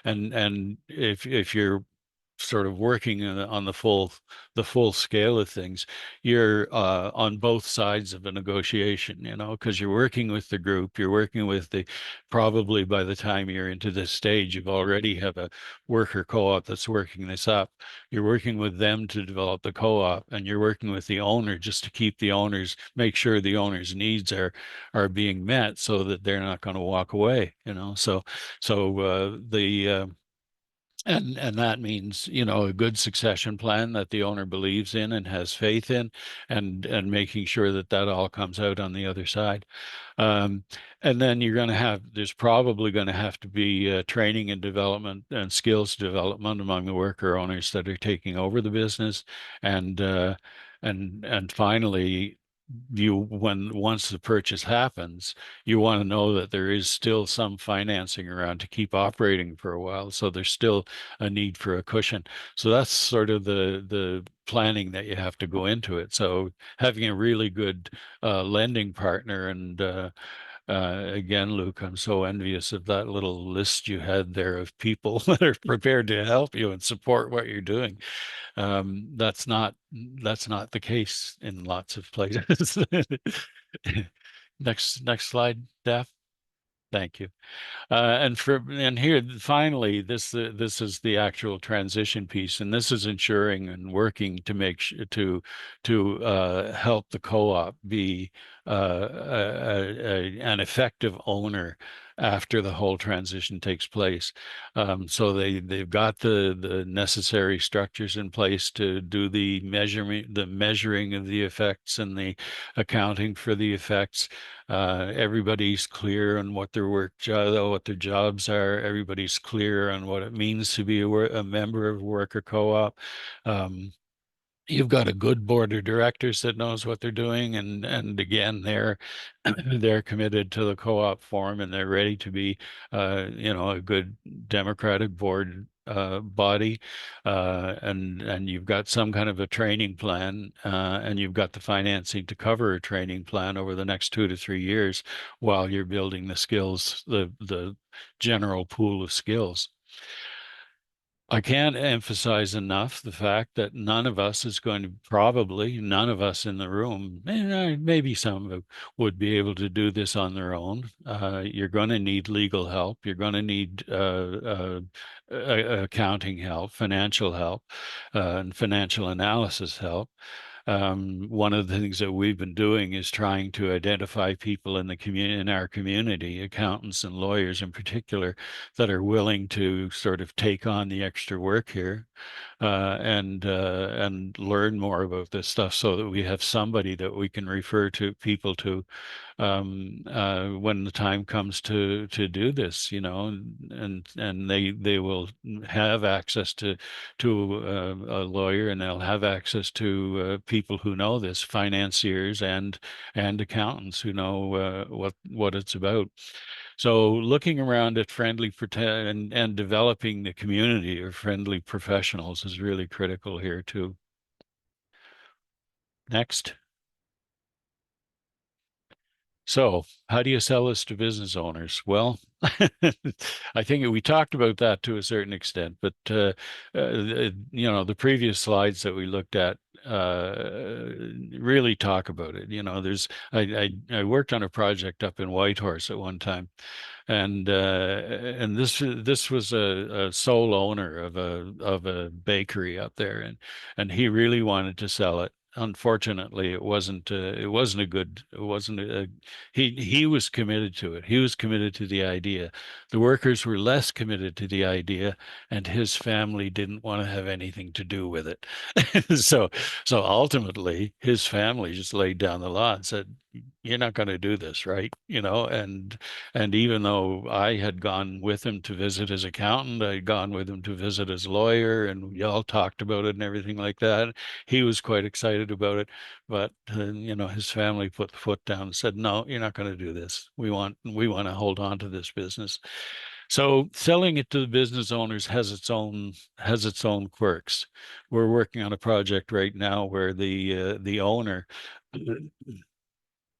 and if you're sort of working on the full scale of things, you're on both sides of a negotiation, because you're working with the group, you're working with probably by the time you're into this stage, you've already have a worker co-op that's working this up. You're working with them to develop the co-op, and you're working with the owner just to make sure the owner's needs are being met so that they're not going to walk away, and that means, a good succession plan that the owner believes in and has faith in, and making sure that all comes out on the other side. And then there's probably going to have to be training and development and skills development among the worker owners that are taking over the business. And finally, once the purchase happens, you want to know that there is still some financing around to keep operating for a while. So there's still a need for a cushion. So that's sort of the planning that you have to go into it. So having a really good lending partner, and again, Luke, I'm so envious of that little list you had there of people that are prepared to help you and support what you're doing. That's not the case in lots of places. Next slide, Daph. Thank you. And here finally, this is the actual transition piece, and this is ensuring and working to make to help the co-op be an effective owner after the whole transition takes place. So they've got the necessary structures in place to do the measuring of the effects and the accounting for the effects. Everybody's clear on what their jobs are. Everybody's clear on what it means to be a member of a worker co-op. You've got a good board of directors that knows what they're doing, and again, they're committed to the co-op form, and they're ready to be, a good democratic board body, and you've got some kind of a training plan, and you've got the financing to cover a training plan over the next 2 to 3 years while you're building the skills, the general pool of skills. I can't emphasize enough the fact that none of us in the room, maybe some would be able to do this on their own. You're going to need legal help. You're going to need accounting help, financial help, and financial analysis help. one of the things that we've been doing is trying to identify people in the community, in our community, accountants and lawyers in particular, that are willing to sort of take on the extra work here, and learn more about this stuff, so that we have somebody that we can refer to people to when the time comes to do this, you know, and they will have access to a lawyer, and they'll have access to people who know this, financiers and accountants who know what it's about. So looking around at and developing the community of friendly professionals is really critical here too. Next. So how do you sell this to business owners? Well, I think we talked about that to a certain extent, but you know, the previous slides that we looked at really talk about it. You know, I worked on a project up in Whitehorse at one time, and this was a sole owner of a bakery up there, and he really wanted to sell it. Unfortunately, it wasn't a good, it wasn't a, he was committed to it. He was committed to the idea. The workers were less committed to the idea, and his family didn't want to have anything to do with it. So ultimately his family just laid down the law and said, you're not going to do this, right? You know, and even though I had gone with him to visit his accountant, I'd gone with him to visit his lawyer, and we all talked about it and everything like that. He was quite excited about it, but you know, his family put the foot down and said, "No, you're not going to do this. We want to hold on to this business." So selling it to the business owners has its own quirks. We're working on a project right now where the owner,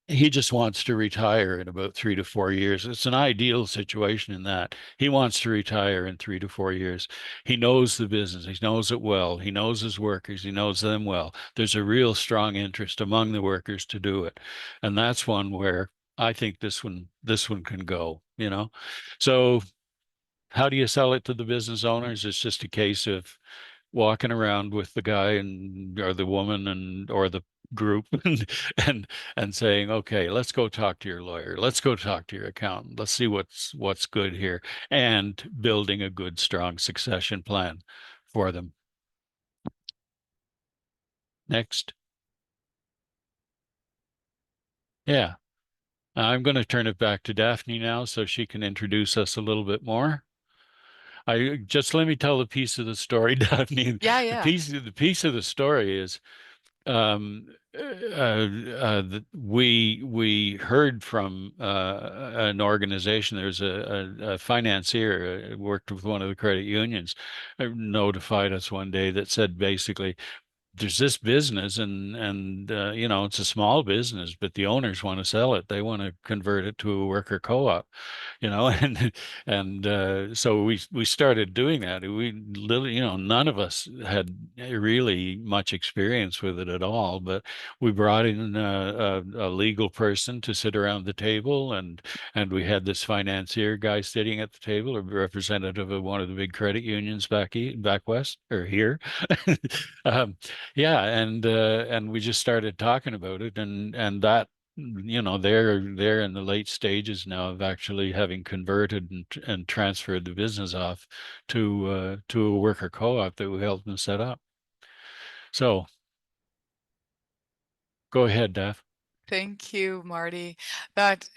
he just wants to retire in about 3 to 4 years. It's an ideal situation in that he wants to retire in 3 to 4 years. He knows the business, he knows it well, he knows his workers, he knows them well. There's a real strong interest among the workers to do it, and that's one where I think this one can go. You know, so how do you sell it to the business owners? It's just a case of walking around with the guy and or the woman and or the group and and saying, okay, let's go talk to your lawyer, let's go talk to your accountant, let's see what's good here, and building a good strong succession plan for them. Next. Yeah, I'm going to turn it back to Daphne now so she can introduce us a little bit more. I just let me tell the piece of the story, Daphne. Yeah, The yeah. piece of the story is we heard from an organization. There's a financier worked with one of the credit unions, notified us one day that said basically, there's this business and you know, it's a small business, but the owners want to sell it. They want to convert it to a worker co-op, you know, and so we started doing that. We literally, you know, none of us had really much experience with it at all, but we brought in a legal person to sit around the table, and we had this financier guy sitting at the table, a representative of one of the big credit unions back west or here. um, yeah, and we just started talking about it, and that, you know, they're in the late stages now of actually having converted and transferred the business off to a worker co-op that we helped them set up. So go ahead, Daph. Thank you, Marty. That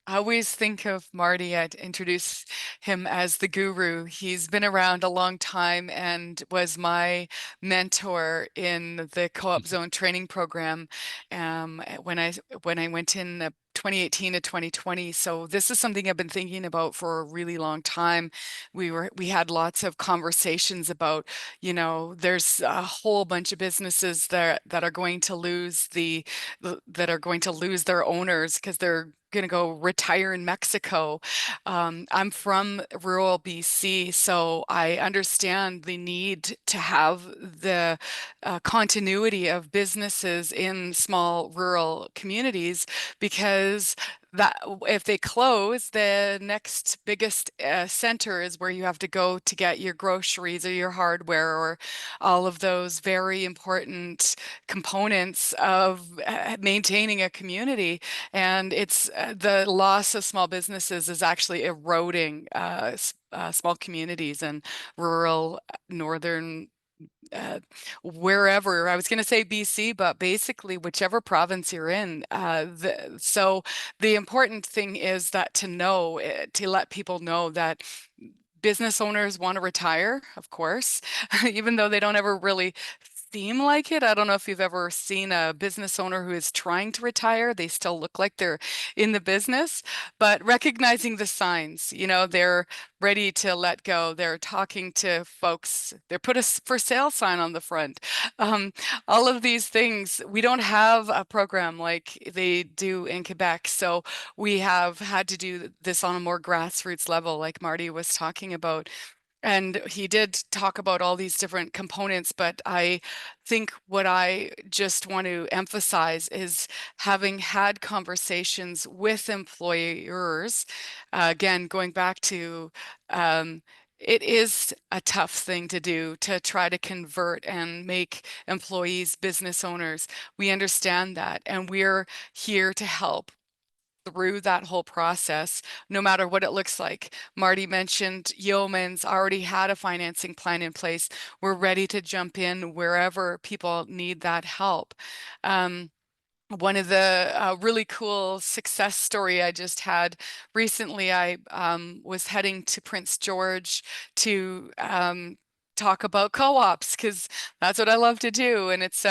I always think of Marty, I'd introduce him as the guru. He's been around a long time and was my mentor in the Co-opZone training program when I went in 2018 to 2020. So this is something I've been thinking about for a really long time. We had lots of conversations about, you know, there's a whole bunch of businesses that are going to lose that are going to lose their owners because they're going to go retire in Mexico. I'm from rural BC, so I understand the need to have the continuity of businesses in small rural communities because that if they close, the next biggest center is where you have to go to get your groceries or your hardware or all of those very important components of maintaining a community. And it's the loss of small businesses is actually eroding small communities and rural northern wherever. I was going to say BC, but basically whichever province you're in. So the important thing is that to let people know that business owners want to retire, of course, even though they don't ever really seem like it. I don't know if you've ever seen a business owner who is trying to retire. They still look like they're in the business, but recognizing the signs, they're ready to let go. They're talking to folks. They put a for sale sign on the front. All of these things, we don't have a program like they do in Quebec. So we have had to do this on a more grassroots level, like Marty was talking about. And he did talk about all these different components, but I think what I just want to emphasize is having had conversations with employers, again, going back to it is a tough thing to do to try to convert and make employees business owners. We understand that, and we're here to help through that whole process, no matter what it looks like. Marty mentioned Yeoman's already had a financing plan in place. We're ready to jump in wherever people need that help. One of the really cool success story I just had recently, I was heading to Prince George to talk about co-ops because that's what I love to do. And it's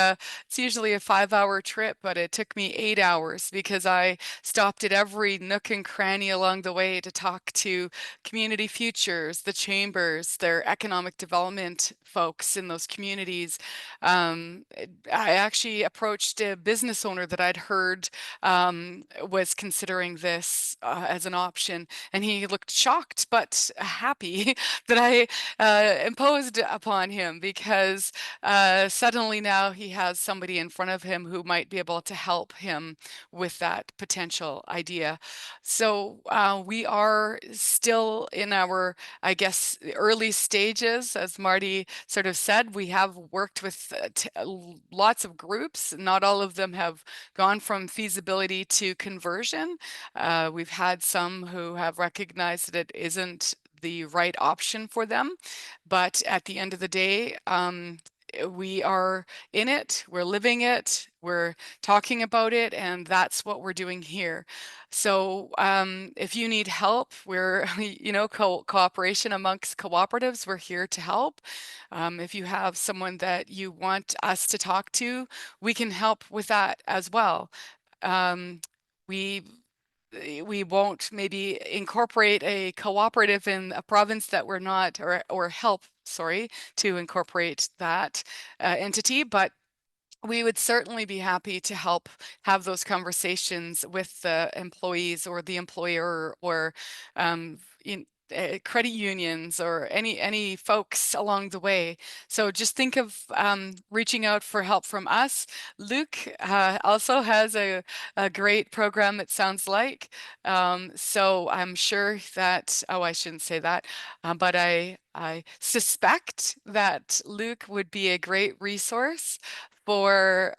usually a 5-hour trip, but it took me 8 hours because I stopped at every nook and cranny along the way to talk to Community Futures, the chambers, their economic development folks in those communities. I actually approached a business owner that I'd heard was considering this as an option, and he looked shocked but happy that I imposed upon him because suddenly now he has somebody in front of him who might be able to help him with that potential idea. So we are still in our, I guess, early stages. As Marty sort of said, we have worked with lots of groups. Not all of them have gone from feasibility to conversion. We've had some who have recognized that it isn't the right option for them. But at the end of the day, we are in it, we're living it, we're talking about it, and that's what we're doing here. So if you need help, we're, cooperation amongst cooperatives, we're here to help. If you have someone that you want us to talk to, we can help with that as well. We won't maybe incorporate a cooperative in a province that we're not, or help, sorry, to incorporate that entity, but we would certainly be happy to help have those conversations with the employees or the employer or credit unions or any folks along the way. So just think of reaching out for help from us. Luke also has a great program, it sounds like. So I'm sure that, I shouldn't say that, but I suspect that Luke would be a great resource for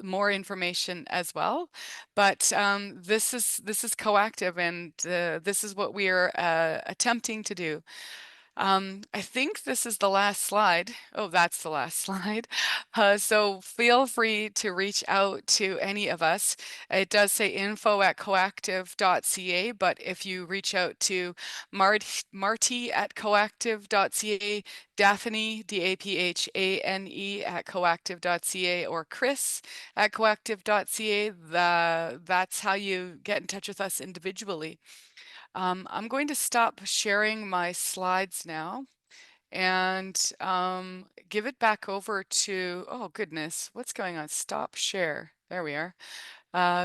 more information as well. But this is Coactive, and this is what we are attempting to do. I think this is the last slide. Oh, that's the last slide. So feel free to reach out to any of us. It does say info@coactive.ca, but if you reach out to Marty at coactive.ca, Daphne, Daphane at coactive.ca, or Chris at coactive.ca, that's how you get in touch with us individually. I'm going to stop sharing my slides now and give it back over to, oh goodness, what's going on? Stop share. There we are.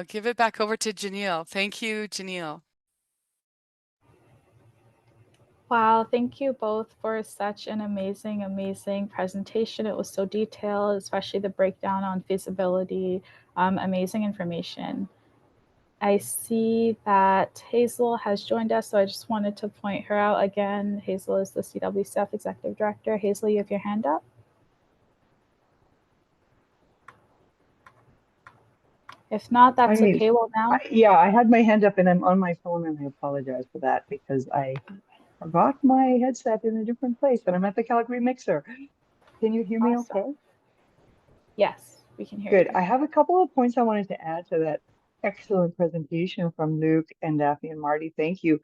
Give it back over to Janelle. Thank you, Janelle. Wow, thank you both for such an amazing, amazing presentation. It was so detailed, especially the breakdown on feasibility. Amazing information. I see that Hazel has joined us, so I just wanted to point her out again. Hazel is the CWCF Executive Director. Hazel, you have your hand up. If not, that's okay. Well, now. Yeah, I had my hand up and I'm on my phone, and I apologize for that because I forgot my headset in a different place, and I'm at the Calgary Mixer. Can you hear me okay? Yes, we can hear Good. you. I have a couple of points I wanted to add to that excellent presentation from Luke and Daphne and Marty. Thank you.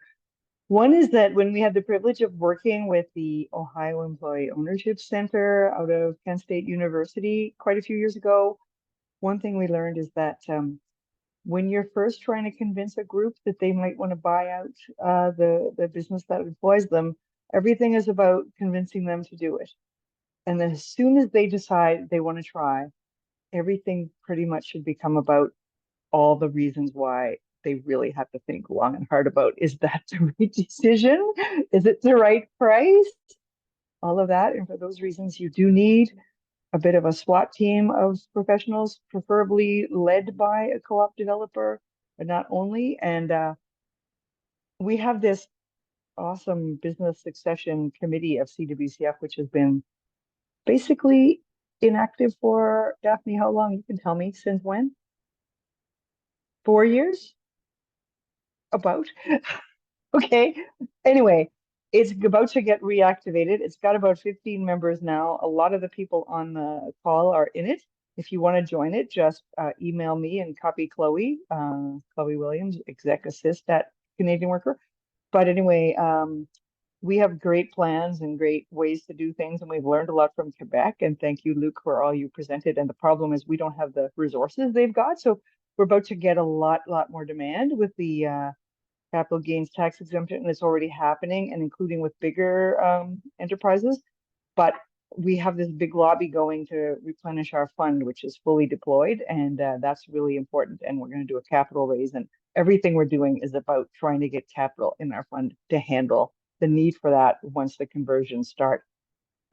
One is that when we had the privilege of working with the Ohio Employee Ownership Center out of Kent State University quite a few years ago, one thing we learned is that when you're first trying to convince a group that they might want to buy out the business that employs them, everything is about convincing them to do it. And then as soon as they decide they want to try, everything pretty much should become about all the reasons why they really have to think long and hard about, is that the right decision? Is it the right price? All of that. And for those reasons, you do need a bit of a SWAT team of professionals, preferably led by a co-op developer, but not only. And we have this awesome business succession committee of CWCF, which has been basically inactive for, Daphne, how long? You can tell me, since when? 4 years? About. Okay. Anyway, it's about to get reactivated. It's got about 15 members now. A lot of the people on the call are in it. If you want to join it, just email me and copy Chloe, Chloe Williams, exec assist at Canadian Worker. But anyway, we have great plans and great ways to do things, and we've learned a lot from Quebec. And thank you, Luke, for all you presented. And the problem is we don't have the resources they've got. So we're about to get a lot more demand with the capital gains tax exemption, and it's already happening, and including with bigger enterprises. But we have this big lobby going to replenish our fund, which is fully deployed, and that's really important. And we're going to do a capital raise, and everything we're doing is about trying to get capital in our fund to handle the need for that once the conversions start.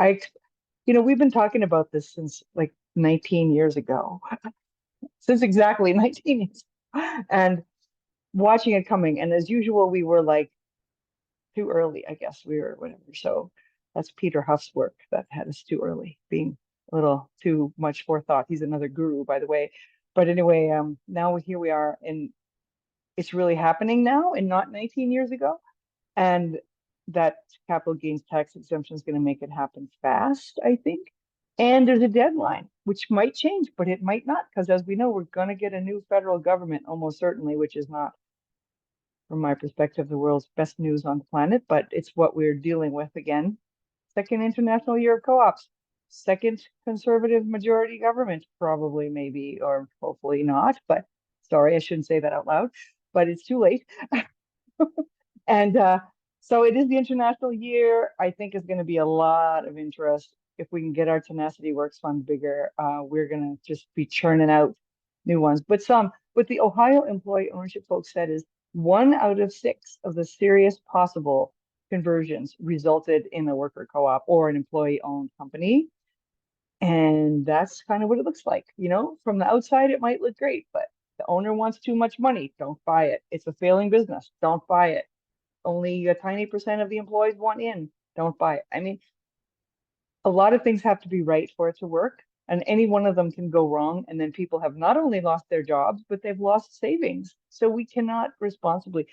We've been talking about this since like 19 years ago, since exactly 19 years, and watching it coming. And as usual, we were like too early, I guess we were, whatever. So that's Peter Huff's work that had us too early, being a little too much forethought. He's another guru, by the way. But anyway, now here we are, and it's really happening now and not 19 years ago. And that capital gains tax exemption is going to make it happen fast, I think. And there's a deadline, which might change, but it might not, because as we know, we're going to get a new federal government almost certainly, which is not, from my perspective, the world's best news on the planet, but it's what we're dealing with again. Second International Year of Co-ops, second conservative majority government, probably, maybe, or hopefully not, but sorry, I shouldn't say that out loud, but it's too late. And so it is the International Year. I think is going to be a lot of interest. If we can get our Tenacity Works Fund bigger, we're going to just be churning out new ones. But what the Ohio Employee Ownership folks said is 1 out of 6 of the serious possible conversions resulted in a worker co-op or an employee-owned company. And that's kind of what it looks like. From the outside, it might look great, but the owner wants too much money. Don't buy it. It's a failing business. Don't buy it. Only a tiny percent of the employees want in. Don't buy it. I mean, a lot of things have to be right for it to work, and any one of them can go wrong. And then people have not only lost their jobs, but they've lost savings. So we cannot responsibly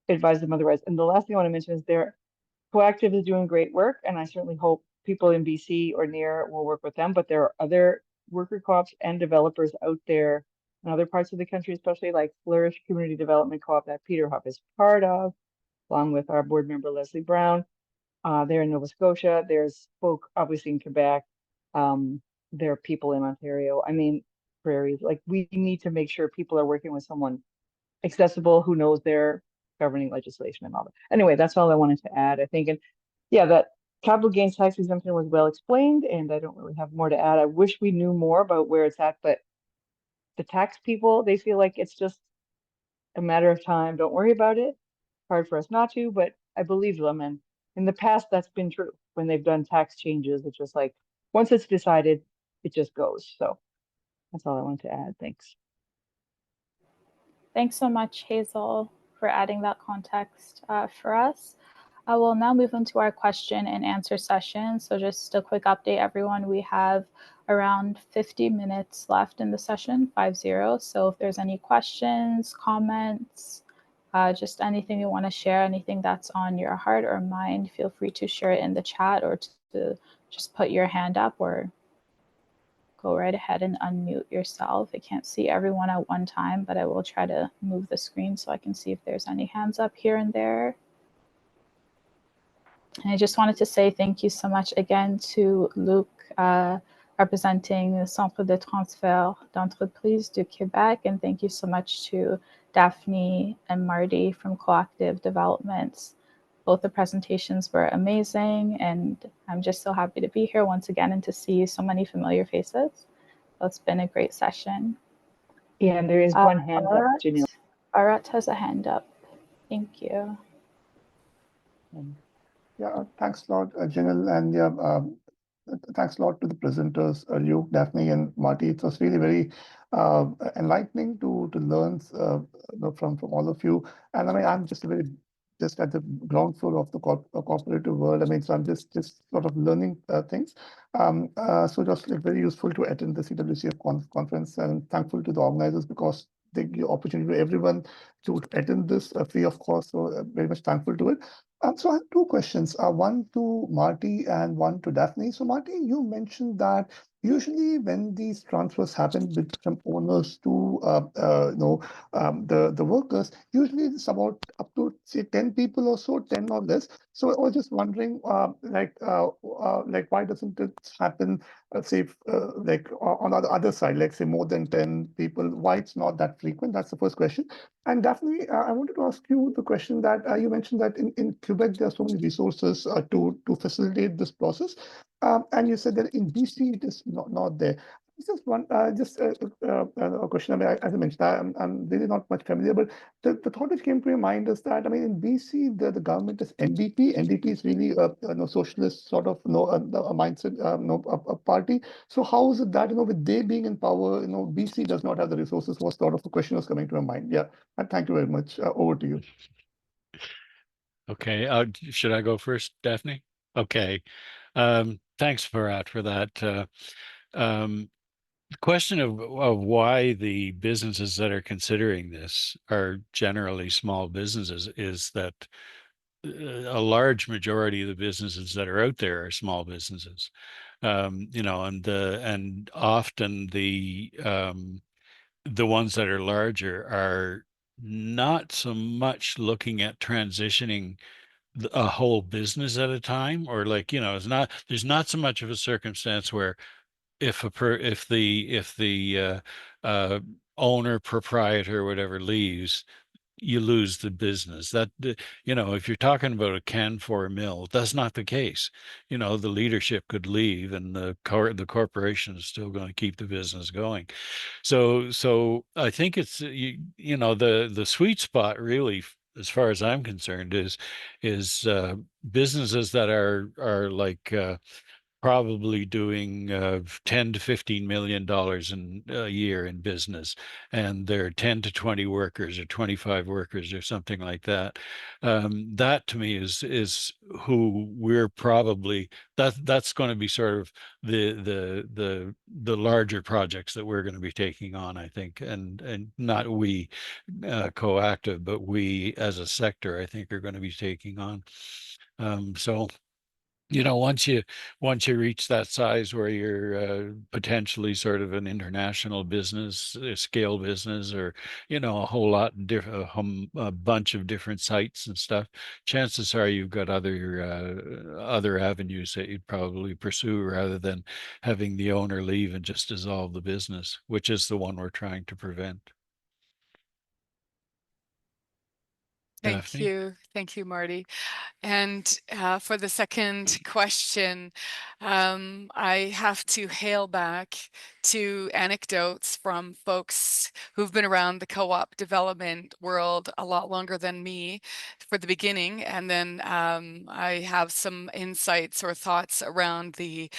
advise them otherwise. And the last thing I want to mention is Coactive is doing great work, and I certainly hope people in BC or near will work with them. But there are other worker co-ops and developers out there in other parts of the country, especially like Flourish Community Development Co-op that Peter Huff is part of, along with our board member, Leslie Brown. They're in Nova Scotia. There's folk obviously in Quebec. There are people in Ontario. I mean, prairies. Like, we need to make sure people are working with someone accessible who knows their governing legislation and all that. Anyway, that's all I wanted to add, I think. And yeah, that capital gains tax exemption was well explained, and I don't really have more to add. I wish we knew more about where it's at, but the tax people, they feel like it's just a matter of time. Don't worry about it. Hard for us not to, but I believe them. And in the past, that's been true. When they've done tax changes, it's just like, once it's decided, it just goes. So that's all I wanted to add. Thanks. Thanks so much, Hazel, for adding that context for us. We'll now move into our question and answer session. So just a quick update, everyone. We have around 50 minutes left in the session, 50. So if there's any questions, comments, just anything you want to share, anything that's on your heart or mind, feel free to share it in the chat or to just put your hand up or go right ahead and unmute yourself. I can't see everyone at one time, but I will try to move the screen so I can see if there's any hands up here and there. And I just wanted to say thank you so much again to Luc, representing the Centre de Transfert d'Entreprise du Québec. And thank you so much to Daphne and Marty from Co-operative Developments. Both the presentations were amazing, and I'm just so happy to be here once again and to see so many familiar faces. So it's been a great session. Yeah, and there is one hand up, Janelle. Arat has a hand up. Thank you. Yeah, thanks a lot, Janelle, and yeah, thanks a lot to the presenters, Luke, Daphne, and Marty. It was really very enlightening to learn from all of you. And I mean, I'm just just at the ground floor of the cooperative world. I mean, so I'm just sort of learning things. So it was very useful to attend the CWCF conference, and thankful to the organizers because they give opportunity to everyone to attend this free of cost. So very much thankful to it. So I have two questions, one to Marty and one to Daphne. So Marty, you mentioned that usually when these transfers happen from owners to the workers, usually it's about up to say 10 people or so, 10 or less. So I was just wondering, like why doesn't it happen, say, like on the other side, like say more than 10 people? Why it's not that frequent? That's the first question. And Daphne, I wanted to ask you the question that you mentioned that in Quebec there are so many resources to facilitate this process, and you said that in BC it is not there. Just one, a question. I mean, as I mentioned, I'm really not much familiar, but the thought which came to my mind is that I mean, in BC the government is NDP. NDP is really a socialist sort of a mindset, a party. So how is it that with they being in power, BC does not have the resources? Was sort of a question was coming to my mind. Yeah, and thank you very much. Over to you. Okay, should I go first, Daphne? Okay, thanks, Bharat, for that. The question of why the businesses that are considering this are generally small businesses is that a large majority of the businesses that are out there are small businesses, and often the ones that are larger are not so much looking at transitioning a whole business at a time, or like there's not so much of a circumstance where if the owner, proprietor, whatever leaves, you lose the business. If you're talking about a Canfor mill, that's not the case. The leadership could leave and the corporation is still going to keep the business going. So I think it's the sweet spot really, as far as I'm concerned, is businesses that are like probably doing 10 to 15 million dollars in a year in business, and there are 10 to 20 workers or 25 workers or something like that. That to me is who we're probably that's going to be sort of the larger projects that we're going to be taking on, I think, and not we Co-operative, but we as a sector, I think, are going to be taking on. So once you reach that size where you're potentially sort of an international business, a scale business, or a whole lot a bunch of different sites and stuff, chances are you've got other avenues that you'd probably pursue rather than having the owner leave and just dissolve the business, which is the one we're trying to prevent. Thank Daphne? you. Thank you, Marty. And for the second question, I have to hail back to anecdotes from folks who've been around the co-op development world a lot longer than me for the beginning. And then I have some insights or thoughts around the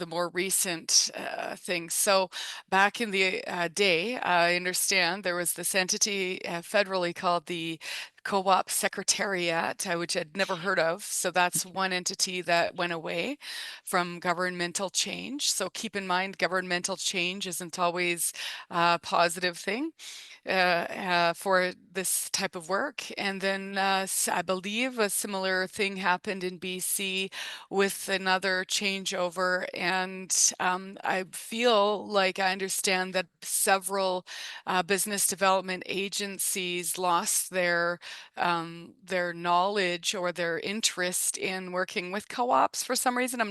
more recent things. So back in the day, I understand there was this entity federally called the Co-op Secretariat, which I'd never heard of. So that's one entity that went away from governmental change. So keep in mind, governmental change isn't always a positive thing for this type of work. And then I believe a similar thing happened in BC with another changeover. And I feel like I understand that several business development agencies lost their knowledge or their interest in working with co-ops for some reason. I'm